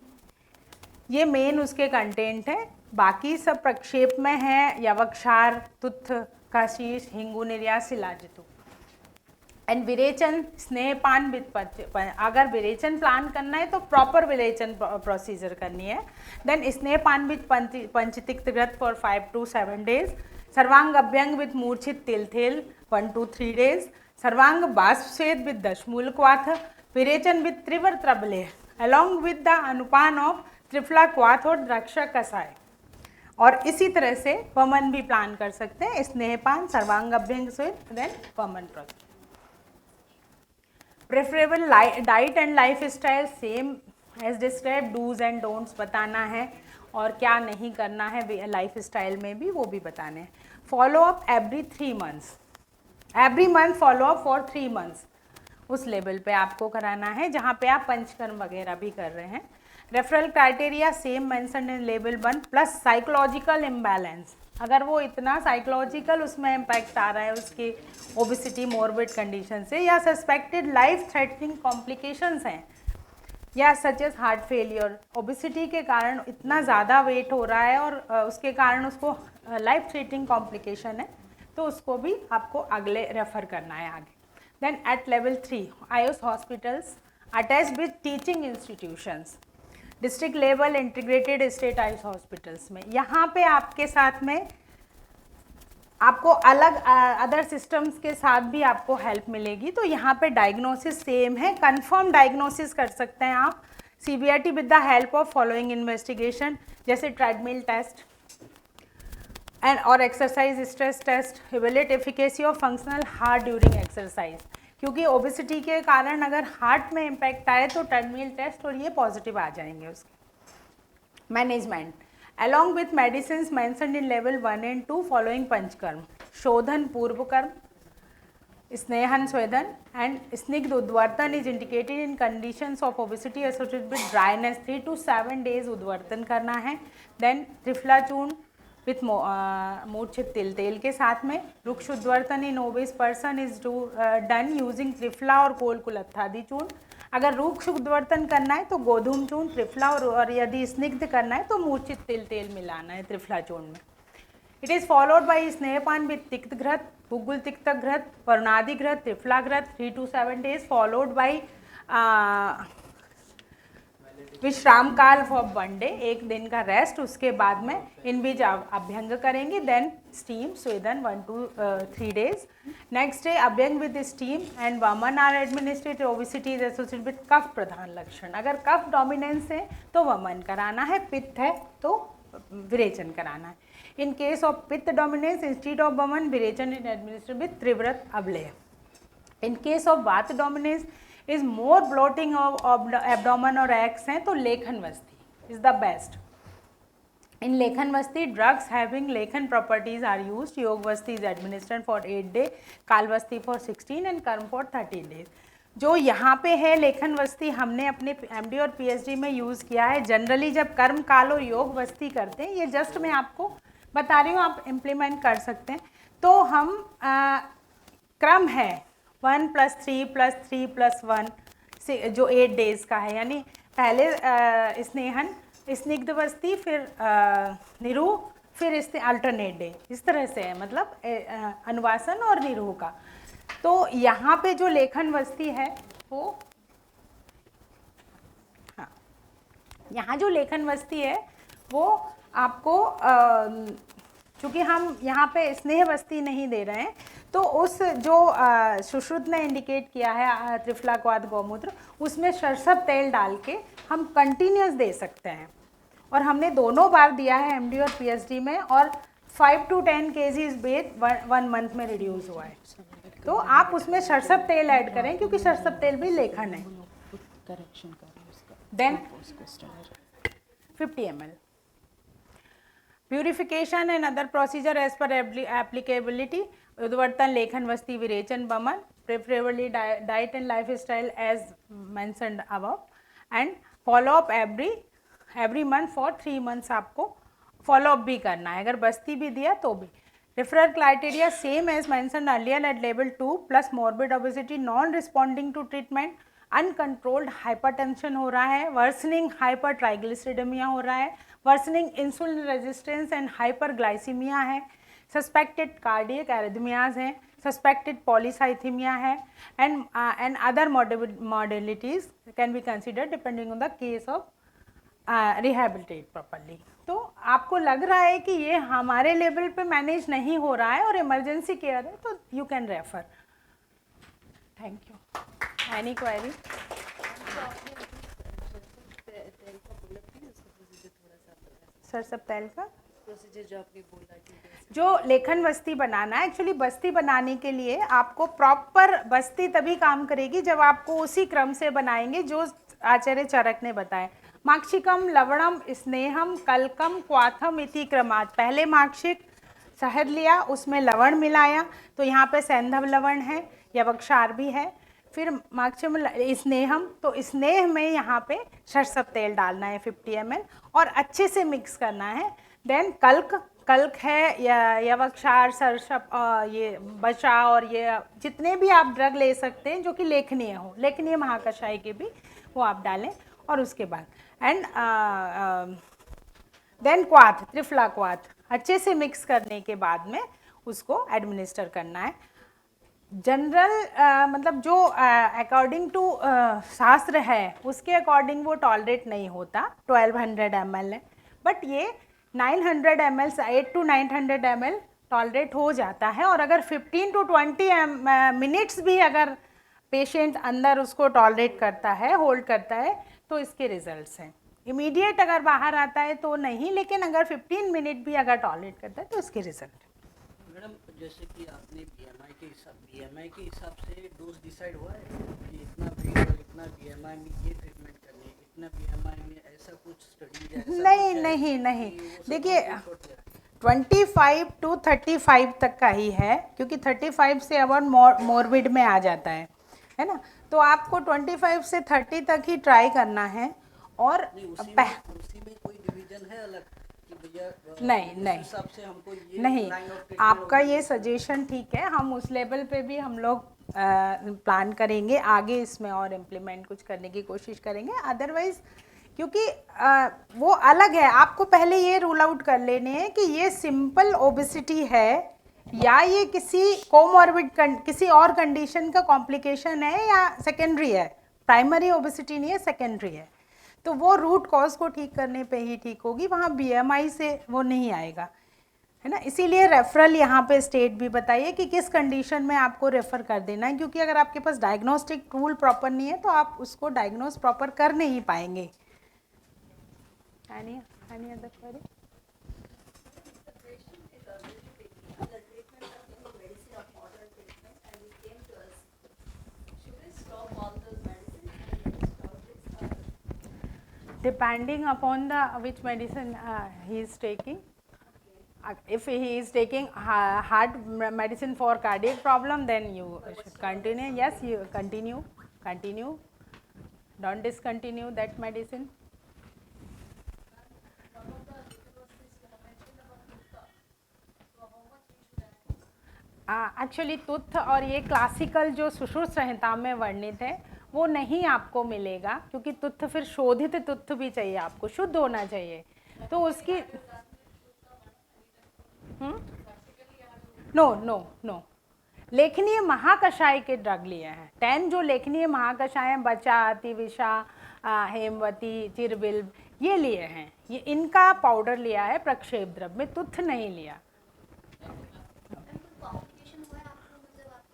ये मेन उसके कंटेंट है। बाकी सब प्रक्षेप में है, यवक्षार, तुत्थ, काशीष, हिंगू, निर्यास, शिलाजितु। एंड विरेचन स्नेहपान, अगर विरेचन प्लान करना है तो प्रॉपर विरेचन प्रोसीजर करनी है। देन स्नेहपान विद पंचतिक व्रत फॉर 5 to 7 days, सर्वांग अभ्यंग विद मूर्छित तिलथेल 1 to 3 days, सर्वांग बाष्पस्वेद विद दशमूल क्वाथ, विरेचन विद त्रिवर त्रबले अलॉन्ग विद द अनुपान ऑफ त्रिफला क्वाथ और द्राक्षा कसाय। और इसी तरह से वमन भी प्लान कर सकते हैं, स्नेहपान, सर्वांग अभ्यंग स्वेद, देन वमन process. Preferable diet and life style same as describe, dos and don'ts बताना है और क्या नहीं करना है लाइफ स्टाइल में भी वो भी बताने हैं। Follow up every 3 months, every month follow up for 3 months उस लेवल पे आपको कराना है जहाँ पे आप पंचकर्म वगैरह भी कर रहे हैं। Referral criteria same mention in level 1 plus psychological imbalance, अगर वो इतना साइकोलॉजिकल उसमें इम्पैक्ट आ रहा है उसके ओबिसिटी मोरबिड कंडीशन से, या सस्पेक्टेड लाइफ थ्रेटनिंग कॉम्प्लिकेशंस हैं, या such as heart failure, obesity के कारण इतना ज़्यादा वेट हो रहा है और उसके कारण उसको लाइफ थ्रेटनिंग कॉम्प्लिकेशन है, तो उसको भी आपको अगले रेफ़र करना है आगे। Then at level 3 AYUSH hospitals attached with teaching institutions, district level integrated state AYUSH hospitals में, यहाँ पे आपके साथ में आपको अलग अदर सिस्टम्स के साथ भी आपको हेल्प मिलेगी। तो यहाँ पे डायग्नोसिस सेम है, कंफर्म डायग्नोसिस कर सकते हैं आप CBRT with the help of following investigation, जैसे ट्रेडमिल टेस्ट एंड और exercise stress test, evaluate efficacy of functional heart during exercise, क्योंकि ओबिसिटी के कारण अगर हार्ट में इम्पैक्ट आए तो ट्रेडमिल टेस्ट और ये पॉजिटिव आ जाएंगे उसके। Management along with medicines mentioned in level 1 and 2 following पंचकर्म, शोधन पूर्व कर्म, स्नेहन स्वेदन एंड स्निग्ध उद्वर्तन is indicated in conditions of obesity associated with dryness, 3 to 7 days उद्वर्तन करना है। देन त्रिफला चूर्ण विथ मूर्छित तिल तेल के साथ में, रुक्ष उद्वर्तन in obese person is done using त्रिफला और कोल कुलत्थादि चूर्ण। अगर रुक्ष उद्वर्तन करना है तो गोधूम चूर्ण, त्रिफला और यदि स्निग्ध करना है तो मूर्छित तिल तेल मिलाना है त्रिफला चूर्ण में। इट इज़ फॉलोड बाई स्नेहपान विद तिक्त घृत, गुग्गुल तिक्त घृत, वरुणादि घृत, त्रिफला घृत, 3 to 7 days फॉलोड बाई विश्राम काल फॉर 1 day, 1 दिन का रेस्ट, उसके बाद में इन बीच अभ्यंग करेंगे। देन स्टीम स्वेदन 1 to 3 days। नेक्स्ट डे अभ्यंग विद स्टीम एंड वमन are administered, obesity is associated with कफ प्रधान लक्षण, अगर कफ डोमिनेंस है तो वमन कराना है, पित्त है तो विरेचन कराना है। इन केस ऑफ पित्त डोमिनेंस इंस्टीड ऑफ वमन विरेचन इज एडमिनिस्ट्रेटेड विद त्रिव्रत अवलेय। इन केस ऑफ वात dominance is more bloating of abdomen और एक्स हैं तो लेखन वस्ती इज द बेस्ट। इन लेखन वस्ती ड्रग्स हैविंग लेखन प्रॉपर्टीज आर यूज्ड, योग वस्ती इज एडमिनिस्ट्रेटेड फॉर 8 day, काल वस्ती फॉर 16 एंड कर्म फॉर 30 days। जो यहाँ पे है लेखन वस्ती हमने अपने MD और PhD में यूज़ किया है। जनरली जब कर्म काल और योग वस्ती करते हैं, ये जस्ट मैं आपको बता रही हूँ, आप इम्प्लीमेंट कर सकते हैं। तो हम क्रम है 1 + 3 + 3 + 1 जो 8 days का है, यानी पहले स्नेहन, स्निग्ध वस्ती, फिर निरूह, फिर इससे अल्टरनेट डे, इस तरह से है, मतलब अनुवासन और निरूह का। तो यहाँ पे जो लेखन वस्ती है वो, हाँ, यहाँ जो लेखन वस्ती है वो आपको चूँकि हम यहाँ पे स्नेह वस्ती नहीं दे रहे हैं, तो उस जो सुश्रुत ने इंडिकेट किया है त्रिफला क्वाद गौमूत्र, उसमें सरसब तेल डाल के हम कंटिन्यूस दे सकते हैं। और हमने दोनों बार दिया है MD और PhD में, और 5 to 10 kgs वेट 1 month में रिड्यूस हुआ है। तो आप उसमें सरसब तेल ऐड करें, क्योंकि सरसब तेल भी लेखन है। Then 50 ml purification and other procedure as per applicability, उद्वर्तन, लेखन वस्ती, विरेचन, वमन, preferably diet and life style as mentioned above, and follow up every month for 3 months आपको फॉलो अप भी करना है, अगर बस्ती भी दिया तो भी। Referral criteria same as mentioned earlier at level 2 plus morbid obesity non responding to treatment, uncontrolled hypertension हो रहा है, वर्सनिंग हाइपर ट्राइग्लिसरीडेमिया हो रहा है, worsening insulin resistance and hyperglycaemia है, सस्पेक्टेड कार्डियक एरिथमियाज हैं, सस्पेक्टेड पॉलीसाइथीमिया है, and other modalities can be considered depending on the case of rehabilitate properly. तो आपको लग रहा है कि ये हमारे लेवल पे मैनेज नहीं हो रहा है और इमरजेंसी केयर है, तो you can refer. Thank you. Any query? सरसब तेल का प्रोसीजर जो आपने बोला, जो लेखन वस्ती बनाना है, एक्चुअली बस्ती बनाने के लिए आपको प्रॉपर बस्ती तभी काम करेगी जब आपको उसी क्रम से बनाएंगे जो आचार्य चरक ने बताए। माक्षिकम, लवणम, स्नेहम, कलकम, क्वाथम इति क्रमात्। पहले माक्षिक शहद लिया, उसमें लवण मिलाया, तो यहाँ पे सैंधव लवण है, यवक्षार भी है। फिर माक्षिम स्नेहम, तो स्नेह में यहाँ पे सरसब तेल डालना है 50 ml और अच्छे से मिक्स करना है। देन कल्क, कल्क है या यवक्षार, सरसप, ये बचा और ये जितने भी आप ड्रग ले सकते हैं जो कि लेखनीय हो, लेखनीय महाकषाय के भी वो आप डालें। और उसके बाद एंड देन क्वाथ, त्रिफला क्वाथ अच्छे से मिक्स करने के बाद में उसको एडमिनिस्टर करना है। जनरल मतलब जो अकॉर्डिंग टू शास्त्र है उसके अकॉर्डिंग वो टॉलरेट नहीं होता, 1200 ml है, बट ये 900 ml, 8 to 900 ml टॉलरेट हो जाता है। और अगर 15 to 20 मिनट्स भी अगर पेशेंट अंदर उसको टॉलरेट करता है, होल्ड करता है, तो इसके रिजल्ट्स हैं। इमीडिएट अगर बाहर आता है तो नहीं, लेकिन अगर 15 मिनट भी अगर टॉलरेट करता है तो इसके रिजल्ट। मैडम जैसे कि आपने बीएमआई के हिसाब से डोज डिसाइड हुआ है कि इतना वेट और इतना बीएमआई में ये ट्रीटमेंट करनी है, इतना बीएमआई में ऐसा कुछ स्टडी? नहीं, देखिए 25 to 35 तक का ही है, क्योंकि 35 से अब मोरबिड में आ जाता है ना, तो आपको 25 से 30 तक ही ट्राई करना है। और उसी में कोई डिवीजन है अलग कि भैया नहीं हिसाब से हमको ये नहीं, line of treatment आपका ये सजेशन ठीक है, हम उस लेवल पे भी हम लोग प्लान करेंगे आगे, इसमें और इम्प्लीमेंट कुछ करने की कोशिश करेंगे। अदरवाइज क्योंकि वो अलग है, आपको पहले ये रूल आउट कर लेने हैं कि ये सिंपल ओबेसिटी है या ये किसी कोमॉर्बिड किसी और कंडीशन का कॉम्प्लिकेशन है या सेकेंडरी है। प्राइमरी ओबेसिटी नहीं है, सेकेंडरी है, तो वो रूट कॉज को ठीक करने पे ही ठीक होगी, वहाँ बीएमआई से वो नहीं आएगा, है ना। इसीलिए रेफरल यहाँ पे स्टेट भी बताइए कि किस कंडीशन में आपको रेफ़र कर देना है, क्योंकि अगर आपके पास डायग्नोस्टिक टूल प्रॉपर नहीं है तो आप उसको डायग्नोस प्रॉपर कर नहीं पाएंगे। Any other query? Depending upon the which medicine he is taking. If he is taking heart medicine for cardiac problem, then you should continue. Yes, you continue. Don't discontinue that medicine. Actually तुथ और ये classical जो सुश्रुत संहिता में वर्णित है वो नहीं आपको मिलेगा, क्योंकि तुथ फिर शोधित तुथ भी चाहिए, आपको शुद्ध होना चाहिए, तो उसकी नो लेखनीय महाकषाय के ड्रग लिए हैं। 10 जो लेखनीय महाकषाय हैं, बचा, अतिविषा, हेमवती, चिरबिल, ये लिए हैं, ये इनका पाउडर लिया है प्रक्षेप द्रव में, तुथ नहीं लिया।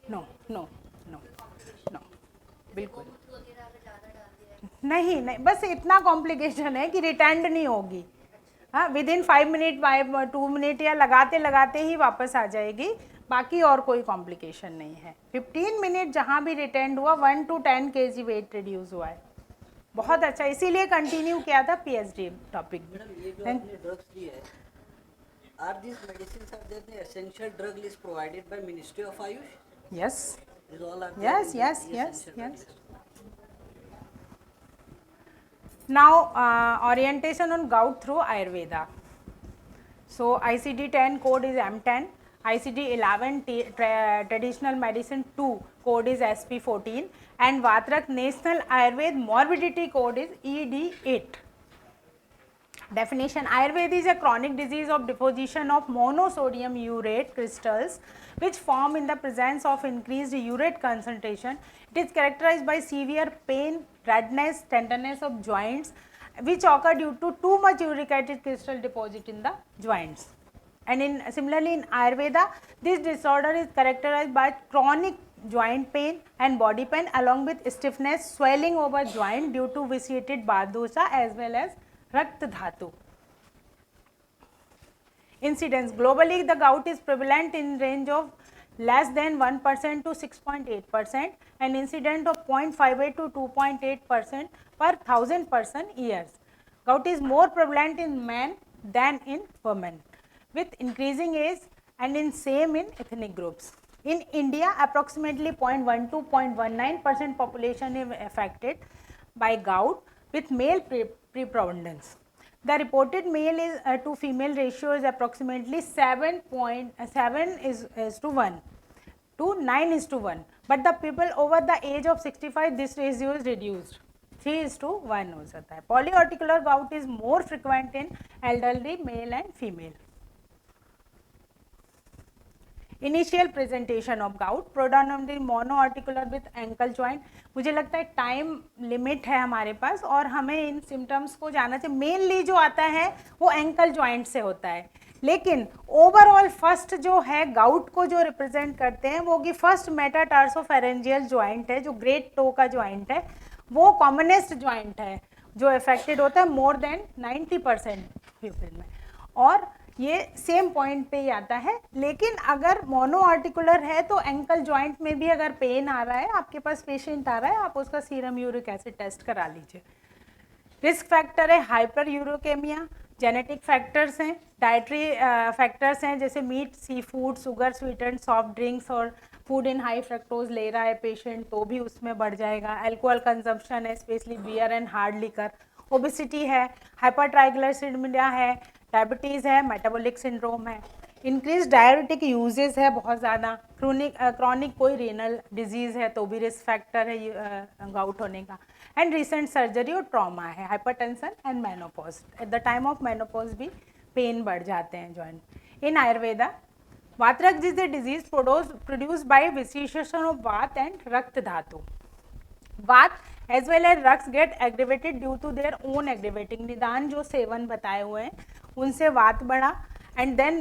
नो बिल्कुल नहीं, बस इतना कॉम्प्लिकेशन है कि रिटेंड नहीं होगी, हाँ, विद इन 5 मिनट 2 मिनट या लगाते ही वापस आ जाएगी, बाकी और कोई कॉम्प्लिकेशन नहीं है। 15 मिनट जहाँ भी रिटेंड हुआ 1 to 10 kg वेट रिड्यूस हुआ है, बहुत अच्छा, इसीलिए कंटिन्यू किया था पीएचडी टॉपिक। मैडम ये जो आपने ड्रग्स दी है, are these medicines are there the essential drug list provided by Ministry of Ayush? Yes. These all are there in the Yes. essential drug list. Now orientation on gout through Ayurveda. So ICD-10 code is M10, ICD-11 traditional medicine 2 code is SP14, and Vatrak National Ayurveda morbidity code is ED8. Definition: Ayurveda is a chronic disease of deposition of monosodium urate crystals which form in the presence of increased urate concentration. It is characterized by severe pain, redness, tenderness of joints which occur due to too much uric acid crystal deposit in the joints. And similarly in Ayurveda, this disorder is characterized by chronic joint pain and body pain along with stiffness, swelling over joint due to vitiated Vata as well as Rakta Dhatu. Incidence: globally the gout is prevalent in range of less than 1% to 6.8%, and incident of 0.58 to 2.8% per 1000 person years. Gout is more prevalent in men than in women with increasing age and in same in ethnic groups. In India, approximately 0.1 to 0.19% population is affected by gout with male preponderance. The reported male is to female ratio is approximately 7.7 is to 1 to 9 is to 1, but the people over the age of 65 this ratio is reduced, 3 is to 1 हो जाता है. Polyarticular gout is more frequent in elderly male and female. Initial presentation of gout, predominantly monoarticular with ankle joint. मुझे लगता है time limit है हमारे पास और हमें इन सिम्टम्स को जानना चाहिए. मेनली जो आता है वो एंकल जॉइंट से होता है, लेकिन ओवरऑल फर्स्ट जो है गाउट को जो रिप्रेजेंट करते हैं वो कि फर्स्ट मेटाटार्सोफेरेंजियल जॉइंट है, जो ग्रेट टो का जॉइंट है, वो कॉमनेस्ट जॉइंट है जो अफेक्टेड होता है मोर देन 90% पीपल में, और ये सेम पॉइंट पे ही आता है. लेकिन अगर मोनो आर्टिकुलर है तो एंकल जॉइंट में भी अगर पेन आ रहा है, आपके पास पेशेंट आ रहा है, आप उसका सीरम यूरिक एसिड टेस्ट करा लीजिए. रिस्क फैक्टर है हाइपर यूरोकेमिया, जेनेटिक फैक्टर्स हैं, डाइटरी फैक्टर्स हैं जैसे meat, seafood, sugar, sweetened soft drinks और फूड इन हाई फ्रक्टोज ले रहा है पेशेंट तो भी उसमें बढ़ जाएगा. अल्कोहल कंजम्पशन है, specially beer and hard liquor. Obesity है, हाइपर ट्राइग्लिसरीमिया है, डायबिटीज़ है, मेटाबॉलिक सिंड्रोम है. इंक्रीज डायबिटिक यूजेस है बहुत ज़्यादा. क्रॉनिक कोई रीनल डिजीज़ है तो भी रिस्क फैक्टर है गाउट होने का. एंड रिसेंट सर्जरी और ट्रॉमा है, hypertension and menopause. At the time of menopause भी पेन बढ़ जाते हैं जॉइंट. इन आयुर्वेदा वातरक्त is the disease produce by विशेषण ऑफ वात एंड रक्त धातु. वात एज वेल एज रक्स get aggravated due to their own aggravating. निदान जो सेवन बताए हुए हैं उनसे वात बढ़ा. एंड देन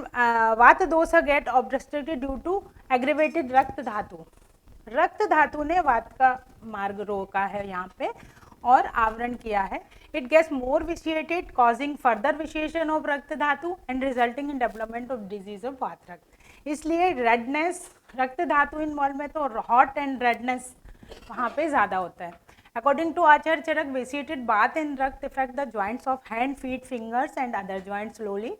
वात दोषा get obstructed due to aggravated रक्त धातु. रक्त धातु ने वात का मार्ग रोका है यहाँ पे और आवरण किया है. It gets more vitiated causing further विशेषण ऑफ रक्त धातु and resulting in development of disease of वातरक्त. इसलिए रेडनेस, रक्त धातु इन्वॉल्व में तो हॉट एंड रेडनेस वहाँ पे ज़्यादा होता है. According to Acharya Charak, vitiated bath and rakt affect the joints of hand, feet, fingers and other joints slowly.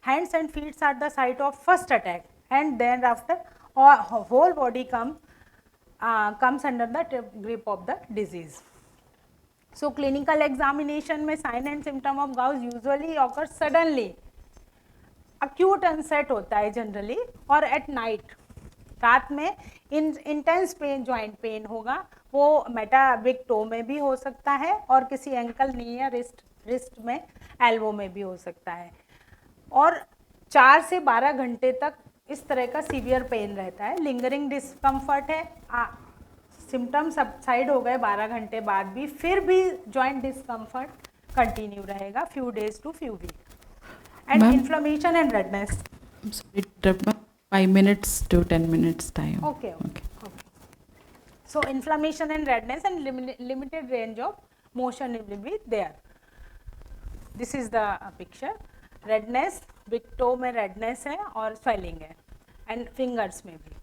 Hands and feet are the site of first attack and then after whole body comes under the grip of the disease. So clinical examination में sign and symptom of gout usually occurs suddenly. Acute onset होता है generally और at night. रात में intense pen, joint pain होगा, वो मेटाबिक to में भी हो सकता है और किसी एंकल नी या रिस्ट में, एल्बो में भी हो सकता है. और 4 से 12 घंटे तक इस तरह का सीवियर पेन रहता है. लिंगरिंग डिस्कम्फर्ट है, सिम्टम सबसाइड हो गए 12 घंटे बाद भी, फिर भी जॉइंट डिस्कम्फर्ट कंटिन्यू रहेगा few days to few week. And inflammation and redness. 5 minutes to 10 minutes time. Okay. So inflammation and redness and limited range of motion will be there. This is the picture. Redness, big toe में redness है और swelling है, and fingers में भी.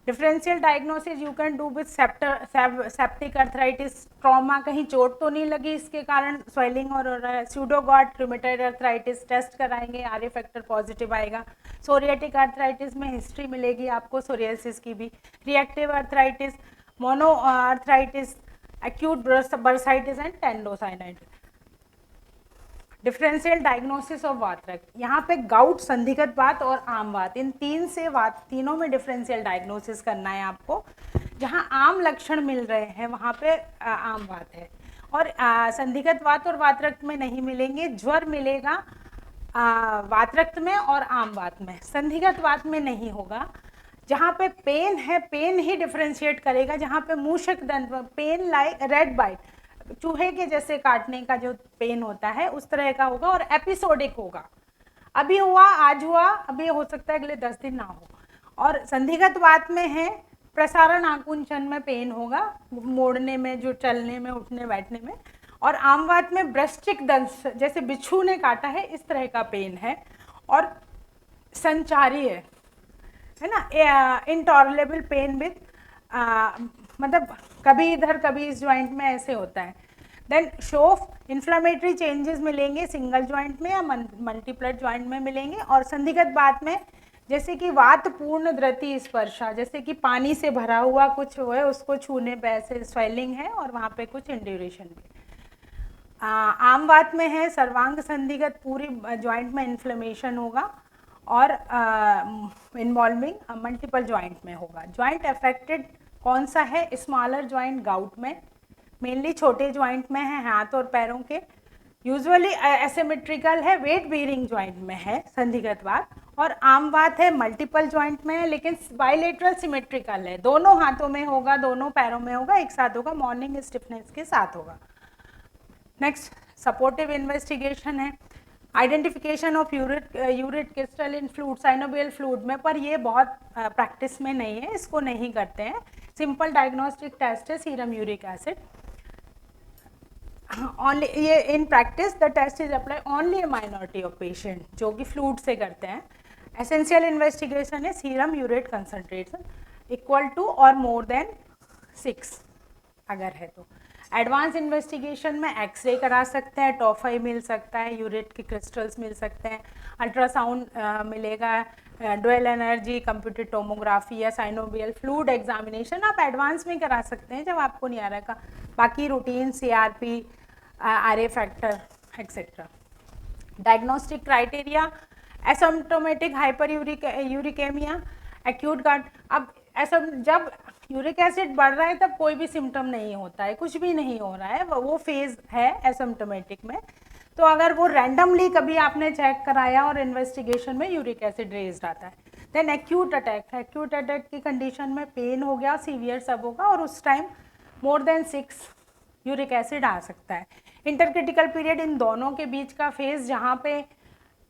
Differential diagnosis you can do with septic arthritis, trauma, कहीं चोट तो नहीं लगी इसके कारण swelling और pseudogout rheumatoid arthritis टेस्ट कराएंगे, RA फैक्टर पॉजिटिव आएगा. सोरियाटिक आर्थराइटिस में हिस्ट्री मिलेगी आपको सोरियासिस की भी. Reactive arthritis, monoarthritis, acute bursitis and tendosynovitis. Differential diagnosis of वातरक्त. यहाँ पे गाउट, संधिगत वात और आम वात, इन तीनों में डिफरेंशियल डायग्नोसिस करना है आपको. जहाँ आम लक्षण मिल रहे हैं वहाँ पे आम वात है और संधिगत वात और वातरक्त में नहीं मिलेंगे. ज्वर मिलेगा वातरक्त में और आम वात में, संधिगत वात में नहीं होगा. जहाँ पे पेन है, पेन ही डिफरेंशिएट करेगा. जहाँ पे मूषक दंत पेन लाइक रेड बाइट, चूहे के जैसे काटने का जो पेन होता है उस तरह का होगा और एपिसोडिक होगा. अभी हुआ, आज हुआ, अभी हो सकता है अगले 10 दिन ना हो. और संधिगत वात में है प्रसारण आकुंचन में पेन होगा, मोड़ने में, जो चलने में, उठने बैठने में. और आमवात में ब्रश्चिक दंश, जैसे बिच्छू ने काटा है इस तरह का पेन है और संचारी है ना. इंटॉलरेबल पेन विद मतलब कभी इधर कभी इस जॉइंट में ऐसे होता है. देन शोफ, इन्फ्लामेटरी चेंजेस मिलेंगे सिंगल जॉइंट में या मल्टीप्लर जॉइंट में मिलेंगे. और संधिगत वात में जैसे कि वात पूर्ण द्रति स्पर्शा, जैसे कि पानी से भरा हुआ कुछ है, उसको छूने पे ऐसे स्वेलिंग है और वहाँ पे कुछ इंड्यूरेशन भी. आम बात में है सर्वांग संधिगत पूरी जॉइंट में इन्फ्लेमेशन होगा और इन्वॉल्विंग मल्टीपल जॉइंट में होगा। जॉइंट अफेक्टेड कौन सा है? स्मॉलर जॉइंट गाउट में, मेनली छोटे जॉइंट में है, हाथ और पैरों के, यूजुअली एसिमेट्रिकल है, वेट बेयरिंग जॉइंट में है संधिगत वात, और आम बात है मल्टीपल जॉइंट में है लेकिन बाइलेटरल सिमेट्रिकल है, दोनों हाथों में होगा, दोनों पैरों में होगा, एक साथ होगा, मॉर्निंग स्टिफनेस के साथ होगा। नेक्स्ट सपोर्टिव इन्वेस्टिगेशन है identification of uric crystal in fluid, synovial fluid में, पर ये बहुत प्रैक्टिस में नहीं है, इसको नहीं करते हैं। सिंपल डायग्नोस्टिक टेस्ट है सीरम यूरिक एसिड, ओनली ये in practice the test is apply only a minority of patient जो कि फ्लूइड से करते हैं। एसेंशियल इन्वेस्टिगेशन है serum urate concentration equal to और मोर देन 6 अगर है तो। एडवांस इन्वेस्टिगेशन में एक्सरे करा सकते हैं, टॉफाई मिल सकता है, यूरेट के क्रिस्टल्स मिल सकते हैं, अल्ट्रासाउंड मिलेगा, डुअल एनर्जी कंप्यूटेड टोमोग्राफी या साइनोवियल फ्लूइड एग्जामिनेशन आप एडवांस में करा सकते हैं जब आपको नहीं आ रहा का। बाकी routine CRP, RA factor etcetera. Diagnostic criteria asymptomatic hyperuricemia, acute gout. अब ऐसा जब यूरिक एसिड बढ़ रहा है तब कोई भी सिम्टम नहीं होता है, कुछ भी नहीं हो रहा है, वो फेज है एसिम्प्टोमेटिक में। तो अगर वो रैंडमली कभी आपने चेक कराया और इन्वेस्टिगेशन में यूरिक एसिड रेज्ड आता है, then acute attack. Acute attack की कंडीशन में पेन हो गया, सीवियर सब होगा और उस time more than 6 uric acid आ सकता है। इंटरक्रिटिकल पीरियड इन दोनों के बीच का फेज जहाँ पे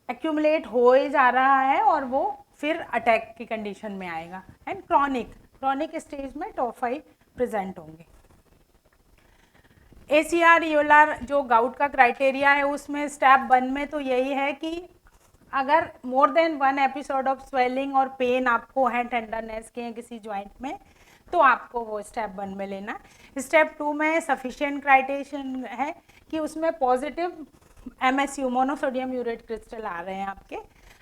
एक्यूमुलेट हो ही जा रहा है और वो फिर अटैक की कंडीशन में आएगा। एंड क्रॉनिक स्टेज में टॉफाई प्रेजेंट होंगे। ACR EULAR जो गाउट का क्राइटेरिया है उसमें स्टेप 1 में तो यही है कि अगर more than 1 episode of swelling और पेन आपको है, टेंडरनेस के किसी जॉइंट में, तो आपको वो स्टेप 1 में लेना। स्टेप 2 में सफिशिएंट क्राइटेरिया है कि उसमें positive MSU monosodium urate crystal आ रहे हैं आपके,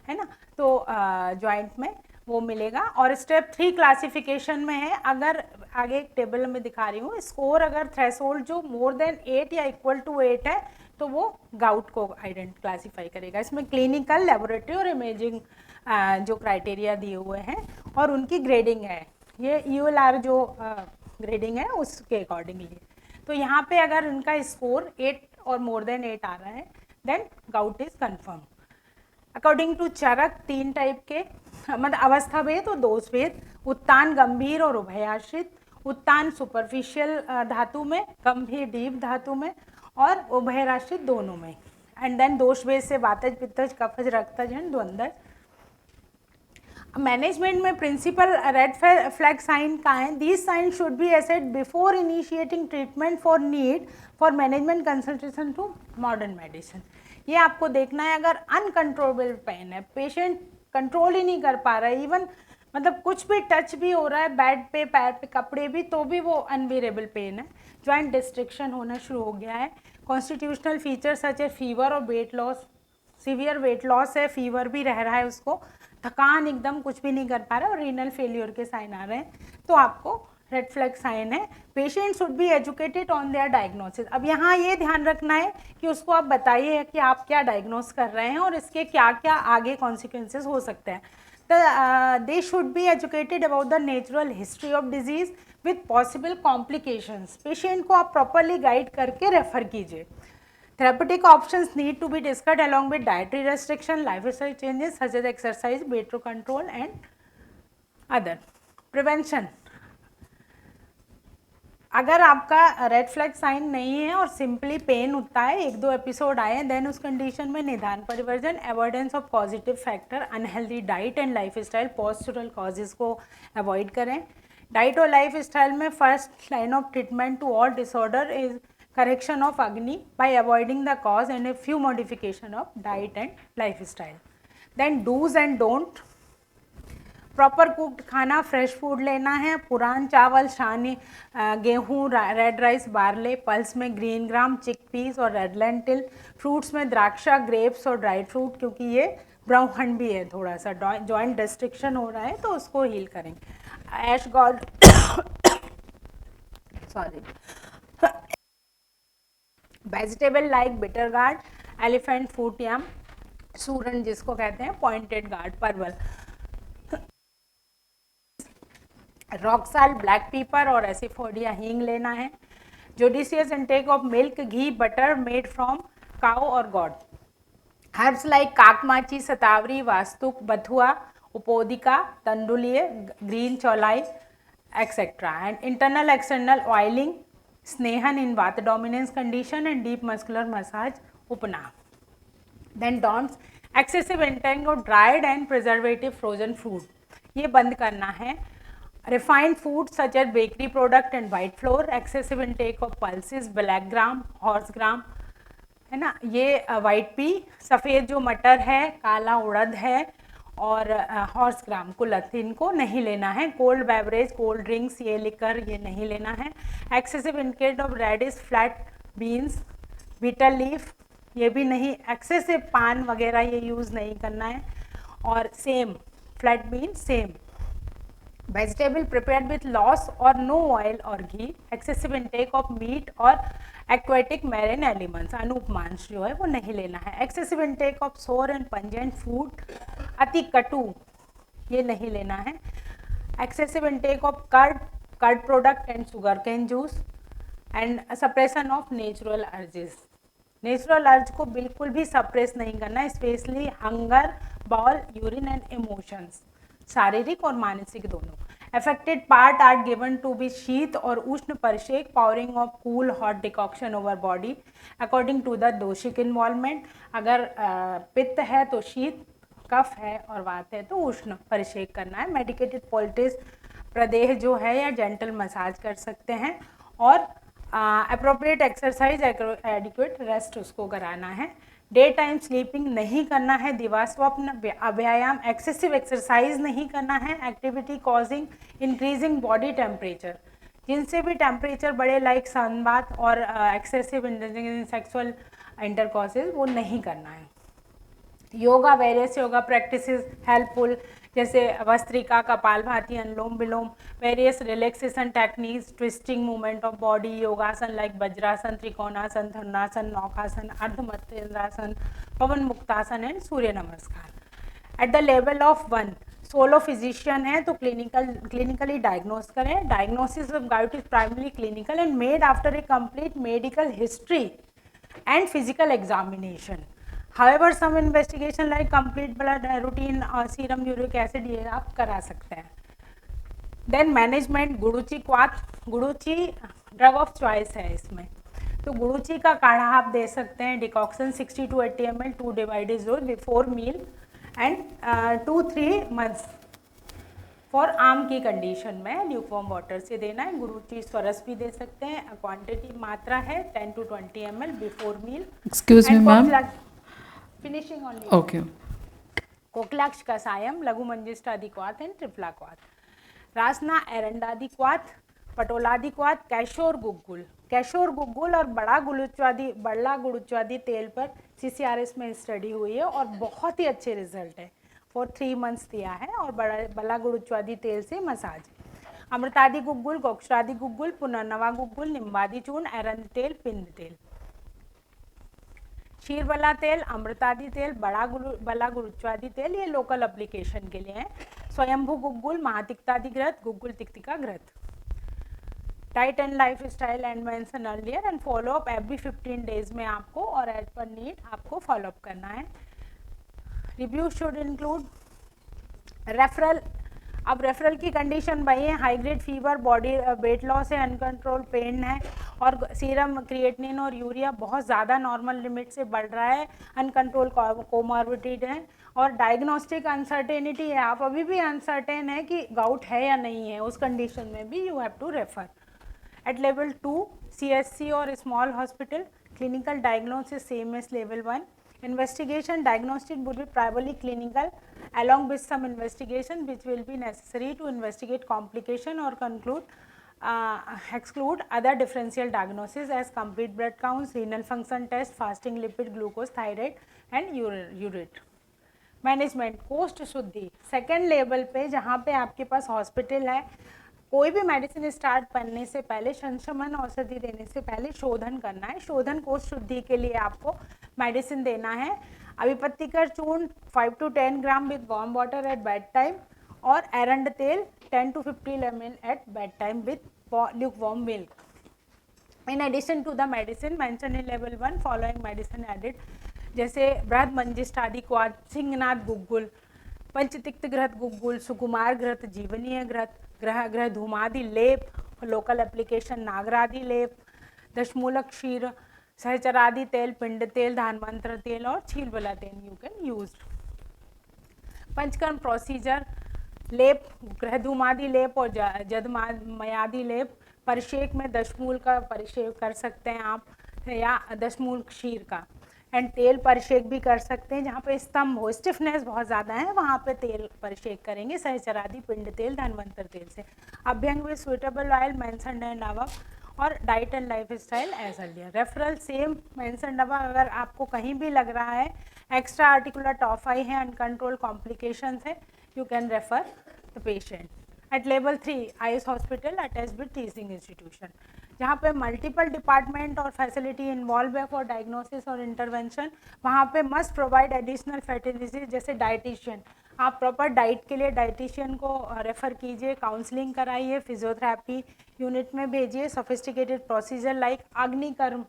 है ना, तो जॉइंट में वो मिलेगा। और स्टेप 3 क्लासिफिकेशन में है, अगर आगे एक टेबल में दिखा रही हूँ, स्कोर अगर थ्रेशोल्ड जो मोर देन 8 या इक्वल टू 8 है तो वो गाउट को क्लासीफाई करेगा। इसमें क्लिनिकल, लेबोरेटरी और इमेजिंग जो क्राइटेरिया दिए हुए हैं और उनकी ग्रेडिंग है, ये EULAR जो ग्रेडिंग है उसके अकॉर्डिंगली। तो यहाँ पे अगर उनका स्कोर 8 और मोर देन 8 आ रहा है then gout is confirm. According to Charak 3 type के, मतलब अवस्था भेद और दोष भेद, उत्तान गंभीर और उभयाश्रित। उत्तान सुपरफिशियल धातु में, गंभीर डीप धातु में और उभयराश्रित दोनों में। एंड देन दोष भेद से वातज, पित्तज, कफज, रक्तज एंड द्वंद्वज। मैनेजमेंट में प्रिंसिपल रेड फ्लैग साइन का है, these sign should be assessed before initiating treatment for need for management consultation to modern medicine. ये आपको देखना है, अगर अनकंट्रोलेबल पेन है, पेशेंट कंट्रोल ही नहीं कर पा रहा है, इवन मतलब कुछ भी टच भी हो रहा है बेड पे, पैर पे, कपड़े भी, तो भी वो अनबेरेबल पेन है, जॉइंट डिस्ट्रिक्शन होना शुरू हो गया है। कॉन्स्टिट्यूशनल फीचर सच है फीवर और weight loss, severe weight loss है, फीवर भी रह रहा है उसको, थकान, एकदम कुछ भी नहीं कर पा रहा है और रीनल फेलियर के साइन आ रहे हैं, तो आपको रेड फ्लैग साइन है। Patient should be educated on their diagnosis. अब यहाँ ये ध्यान रखना है कि उसको आप बताइए कि आप क्या डायग्नोस कर रहे हैं और इसके क्या क्या आगे कॉन्सिक्वेंसेस हो सकते हैं। They should be educated about the natural history of disease with possible complications. Patient को आप प्रॉपरली गाइड करके रेफर कीजिए। Therapeutic options need to be discussed along with dietary restriction, lifestyle changes such as exercise, weight control and other. Prevention. अगर आपका red flag sign नहीं है और simply pen होता है, 1-2 एपिसोड आए, देन उस कंडीशन में निदान परिवर्जन, avoidance of positive factor, unhealthy diet and lifestyle, postural causes को अवॉइड करें। डाइट और लाइफस्टाइल में first line of treatment to all disorder is correction of agni by avoiding the cause and a few modification of diet and lifestyle. Then do's and don't. Proper cooked खाना, fresh food लेना है, पुरान चावल, शानी, गेहूँ, red rice, barley, pulse में green gram, चिक piece और red lentil, fruits में द्राक्षा, ग्रेप्स और ड्राई फ्रूट, क्योंकि ये ब्राउन भी है, थोड़ा सा जॉइंट डिस्ट्रिक्शन हो रहा है तो उसको हील करेंगे। Ash gourd sorry vegetable like bitter gourd, elephant foot yam, सूरन जिसको कहते हैं, पॉइंटेड गार्ड परवल, रॉक साल्ट, ब्लैक पीपर और एसिफोडिया हींग लेना है। Judicious intake of milk, ghee, butter made from cow और गॉड। हर्ब्स लाइक काकमाची, सतावरी, वास्तुक, बथुआ, उपोदिका, तंडुलिये, ग्रीन चौलाई etcetera. And internal external oiling, स्नेहन in vata dominance condition and deep muscular massage, उपना। Then don'ts, excessive intake of dried and preservative frozen food, ये बंद करना है। Refined food such as bakery product and white flour, excessive intake of pulses, black gram, horse gram, है ना, ये white P, सफ़ेद जो मटर है, काला उड़द है और हॉर्स ग्राम, कुलथ, इनको नहीं लेना है। कोल्ड बेवरेज, कोल्ड ड्रिंक्स, ये लिकर, ये नहीं लेना है। Excessive intake of radish, flat beans, betel leaf, ये भी नहीं। एक्सेसिव पान वगैरह ये यूज़ नहीं करना है। और सेम, फ्लैट बीन सेम। वेजिटेबल प्रिपेयर्ड विथ लॉस और नो ऑयल और ghee, excessive intake of meat और एक्वेटिक मैरिन एलिमेंट्स, अनुपमांस जो है वो नहीं लेना है। Excessive intake of sour and pungent food, अति कटु, ये नहीं लेना है। Excessive intake of curd product and sugar cane juice and suppression of natural urges, natural urge को बिल्कुल भी सप्रेस नहीं करना, specially hunger, ball, urine and emotions, शारीरिक और मानसिक दोनों। Affected part are given to be शीत और उष्ण परिषेक, pouring of cool hot decoction over body according to the दोषिक इन्वॉल्वमेंट। अगर पित्त है तो शीत, कफ है और वात है तो उष्ण परिषेक करना है। मेडिकेटेड पोल्टिस, प्रदेह जो है या जेंटल मसाज कर सकते हैं। और अप्रोप्रिएट एक्सरसाइज, एडिक्वेट रेस्ट उसको कराना है। डे टाइम स्लीपिंग नहीं करना है, दिवास्वप्न, व्यायाम, एक्सेसिव एक्सरसाइज नहीं करना है। Activity causing increasing body temperature, जिनसे भी टेम्परेचर बढ़े लाइक सनबाथ और एक्सेसिव सेक्सुअल इंटरकॉर्सेस, वो नहीं करना है। Yoga, various yoga practices helpful, जैसे वस्त्रिका, कपालभाति, अनुलोम विलोम, various relaxation techniques, twisting movement of body, योगासन लाइक वज्रासन, त्रिकोणासन, धनुरासन, नौकासन, अर्धमत्तेन्द्रासन, पवन मुक्तासन एंड सूर्य नमस्कार। At the level of 1, solo physician है तो क्लिनिकली डायग्नोस करें। Diagnosis of gait is primary clinical and made after a complete medical history and physical examination. However, some investigation like complete blood routine और serum uric acid ये आप करा सकते हैं। Then management, गुड़ूची क्वाथ, गुड़ूची ड्रग ऑफ चॉइस है इसमें, तो गुड़ूची का काढ़ा आप दे सकते हैं। Decoction 60 to 80 ml 2 divided dose before meal and 2-3 months for आम की कंडीशन में ल्यूकवार्म वाटर से देना है। गुड़ूची स्वरस भी दे सकते हैं, क्वांटिटी मात्रा है 10 to 20 ml before meal. Excuse me, ma'am. Finishing only. Okay. कोकलाक्ष कसायम, लघु मंजिष्ठादि क्वाथ एंड ट्रिप्ला क्वाथ, रासना एरंडादि क्वाथ, पटोलादि क्वाथ, कैशोर गुग्गुल, कैशोर गुग्गुल और बड़ा गुड़ुचवादी तेल पर CCRS में स्टडी हुई है और बहुत ही अच्छे रिजल्ट है। फॉर 3 months दिया है। और बड़ा गुड़ुचवादी तेल से मसाज। अमृतादि गुग्गुल, गोक्षरादि गुग्गुल, पुनर्नवा गुग्गुल, निम्बादि चूर्ण, एरंड तेल, पिंड तेल, क्षीरबला तेल, अमृतादि तेल, बला गुरुच्वादि तेल, ये लोकल एप्लीकेशन के लिए हैं। स्वयंभू गुग्गुल, महातिक्तादि घृत, गुग्गुल तिक्तिका घृत। Diet and life style and mention earlier and follow up every 15 days में आपको और एज पर नीड आपको फॉलो अप करना है। Review should include referral. अब रेफरल की कंडीशन वही है, high grade fever, body weight loss है, अनकंट्रोल पेन है और सीरम क्रिएटिनिन और यूरिया बहुत ज़्यादा नॉर्मल लिमिट से बढ़ रहा है, अनकंट्रोल कोमॉर्बिडिटी है और डायग्नोस्टिक अनसर्टेनिटी है। आप अभी भी अनसर्टेन है कि गाउट है या नहीं है, उस कंडीशन में भी you have to refer. At level 2 CSC और small hospital, clinical diagnosis same as level 1। Investigation, diagnostic would be primarily clinical along with some investigation which will be necessary to investigate complication or exclude other differential diagnosis as complete blood counts, renal function test, fasting lipid, glucose, thyroid and urate. Management, कोस्ट शुद्धि, second level पे जहाँ पे आपके पास hospital है, कोई भी medicine start करने से पहले, संशमन औषधि देने से पहले शोधन करना है। शोधन कोष शुद्धि के लिए आपको मेडिसिन देना है। अभिपत्तिकर चूर्ण 5 to 10 gram with warm water at bed time, और एरंड तेल 10 to 50 ml at bed time with lukewarm milk. In addition to the medicine mentioned in level 1, following medicine added, जैसे बृहद मंजिष्ठ आदि क्वाद, सिंहनाथ गुग्गुल, पंचतिक्त घृत गुग्गुल, सुकुमार घृत, जीवनीय घृत, ग्रह धूमादि लेप, लोकल एप्लीकेशन नागरादि लेप, दशमूलक क्षीर, सहचरादि तेल, पिंड तेल, धानवंतर तेल और छीलबला तेल you can use. Panchakarma procedure, लेप, ग्रहधूमादि लेप और जदमयादि लेप। परिषेक में दशमूल का परिषेक कर सकते हैं आप, या दशमूल क्षीर का। एंड तेल परिषेक भी कर सकते हैं, जहाँ पे स्तंभ हो, स्टिफनेस बहुत ज़्यादा है, वहाँ पे तेल परिषेक करेंगे सहचरादि, पिंड तेल, धनवंतर तेल से। अभ्यंग with suitable oil mentioned and above, और diet and life style as earlier. Referral same mentioned above. अगर आपको कहीं भी लग रहा है एक्स्ट्रा आर्टिकुलर टॉफाई है, अनकंट्रोल कॉम्प्लिकेशंस है, you can refer the patient. At level 3, Ayush hospital attached with teaching institution, जहाँ पे मल्टीपल डिपार्टमेंट और फैसिलिटी इन्वॉल्व है फॉर डायग्नोसिस और इंटरवेंशन। वहाँ पे मस्ट प्रोवाइड एडिशनल फैसिलिटीज, जैसे डाइटिशियन। आप प्रॉपर डाइट के लिए डाइटिशियन को रेफ़र कीजिए, काउंसलिंग कराइए, फिजियोथेरेपी यूनिट में भेजिए, सोफिस्टिकेटेड प्रोसीजर लाइक अग्निकर्म,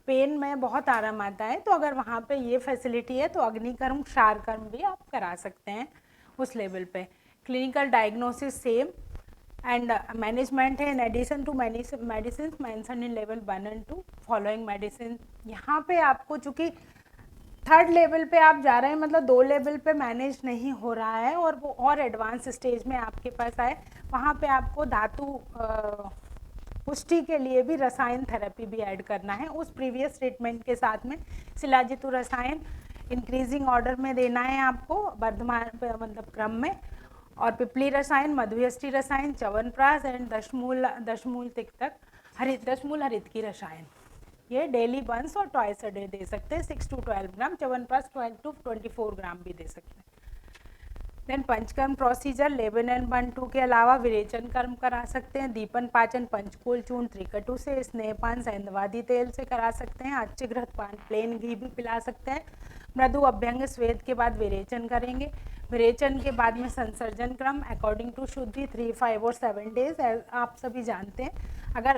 पेन में बहुत आराम आता है, तो अगर वहाँ पे ये फैसिलिटी है तो अग्निकर्म, क्षारकर्म भी आप करा सकते हैं उस लेवल पे। Clinical diagnosis same, and management है in addition to medicine mention in level 1 and 2 following medicine. यहाँ पे आपको चूँकि थर्ड लेवल पे आप जा रहे हैं, मतलब 2 लेवल पे मैनेज नहीं हो रहा है और वो और एडवांस स्टेज में आपके पास आए, वहाँ पे आपको धातु पुष्टि के लिए भी रसायन थेरेपी भी ऐड करना है उस प्रीवियस ट्रीटमेंट के साथ में। शिलाजितु रसायन इंक्रीजिंग ऑर्डर में देना है आपको, वर्धमान मतलब क्रम में, और पिपली रसायन, मधुयष्टि रसायन, च्यवनप्राश एंड दशमूल तिक्तक, दशमूल हरित की रसायन। ये डेली वंस और ट्वाइस अ डे दे सकते हैं, 6 to 12 ग्राम, च्यवनप्राश 12 to 24 ग्राम भी दे सकते हैं। देन पंचकर्म प्रोसीजर, लेबन एंड 1-2 के अलावा विरेचन कर्म करा सकते हैं, दीपन पाचन पंचकूल चूर्ण त्रिकटु से, स्नेहपान सेंधवादी तेल से करा सकते हैं, अच्छघृत पान प्लेन घी भी पिला सकते हैं। मृदु अभ्यंग स्वेद के बाद विरेचन करेंगे। विरेचन के बाद में संसर्जन क्रम अकॉर्डिंग टू शुद्धि 3, 5 और 7 डेज, आप सभी जानते हैं। अगर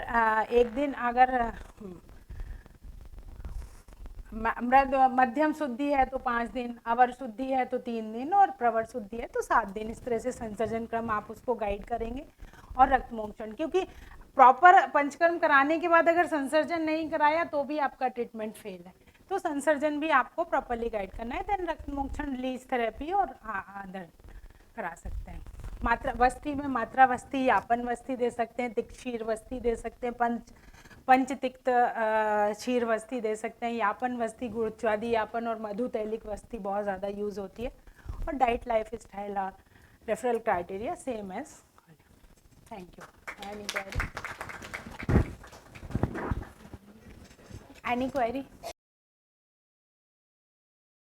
एक दिन अगर मध्यम शुद्धि है तो 5 दिन, अवर शुद्धि है तो 3 दिन, और प्रवर शुद्धि है तो 7 दिन। इस तरह से संसर्जन क्रम आप उसको गाइड करेंगे। और रक्त मोक्षण, क्योंकि प्रॉपर पंचकर्म कराने के बाद अगर संसर्जन नहीं कराया तो भी आपका ट्रीटमेंट फेल है, तो संसर्जन भी आपको प्रॉपरली गाइड करना है। देन रक्त मोक्षण, रिलीज थेरेपी और अदर करा सकते हैं। मात्रा वस्ती में मात्रा वस्ती, यापन वस्ती दे सकते हैं, तिक्त क्षीर वस्ती दे सकते हैं, पंचतिक्त क्षीर वस्ती दे सकते हैं, यापन वस्ती, गुरुच्वादी यापन और मधु तैलिक वस्ती बहुत ज़्यादा यूज़ होती है। और डाइट लाइफ स्टाइल और referral criteria same as. Thank you. Any query?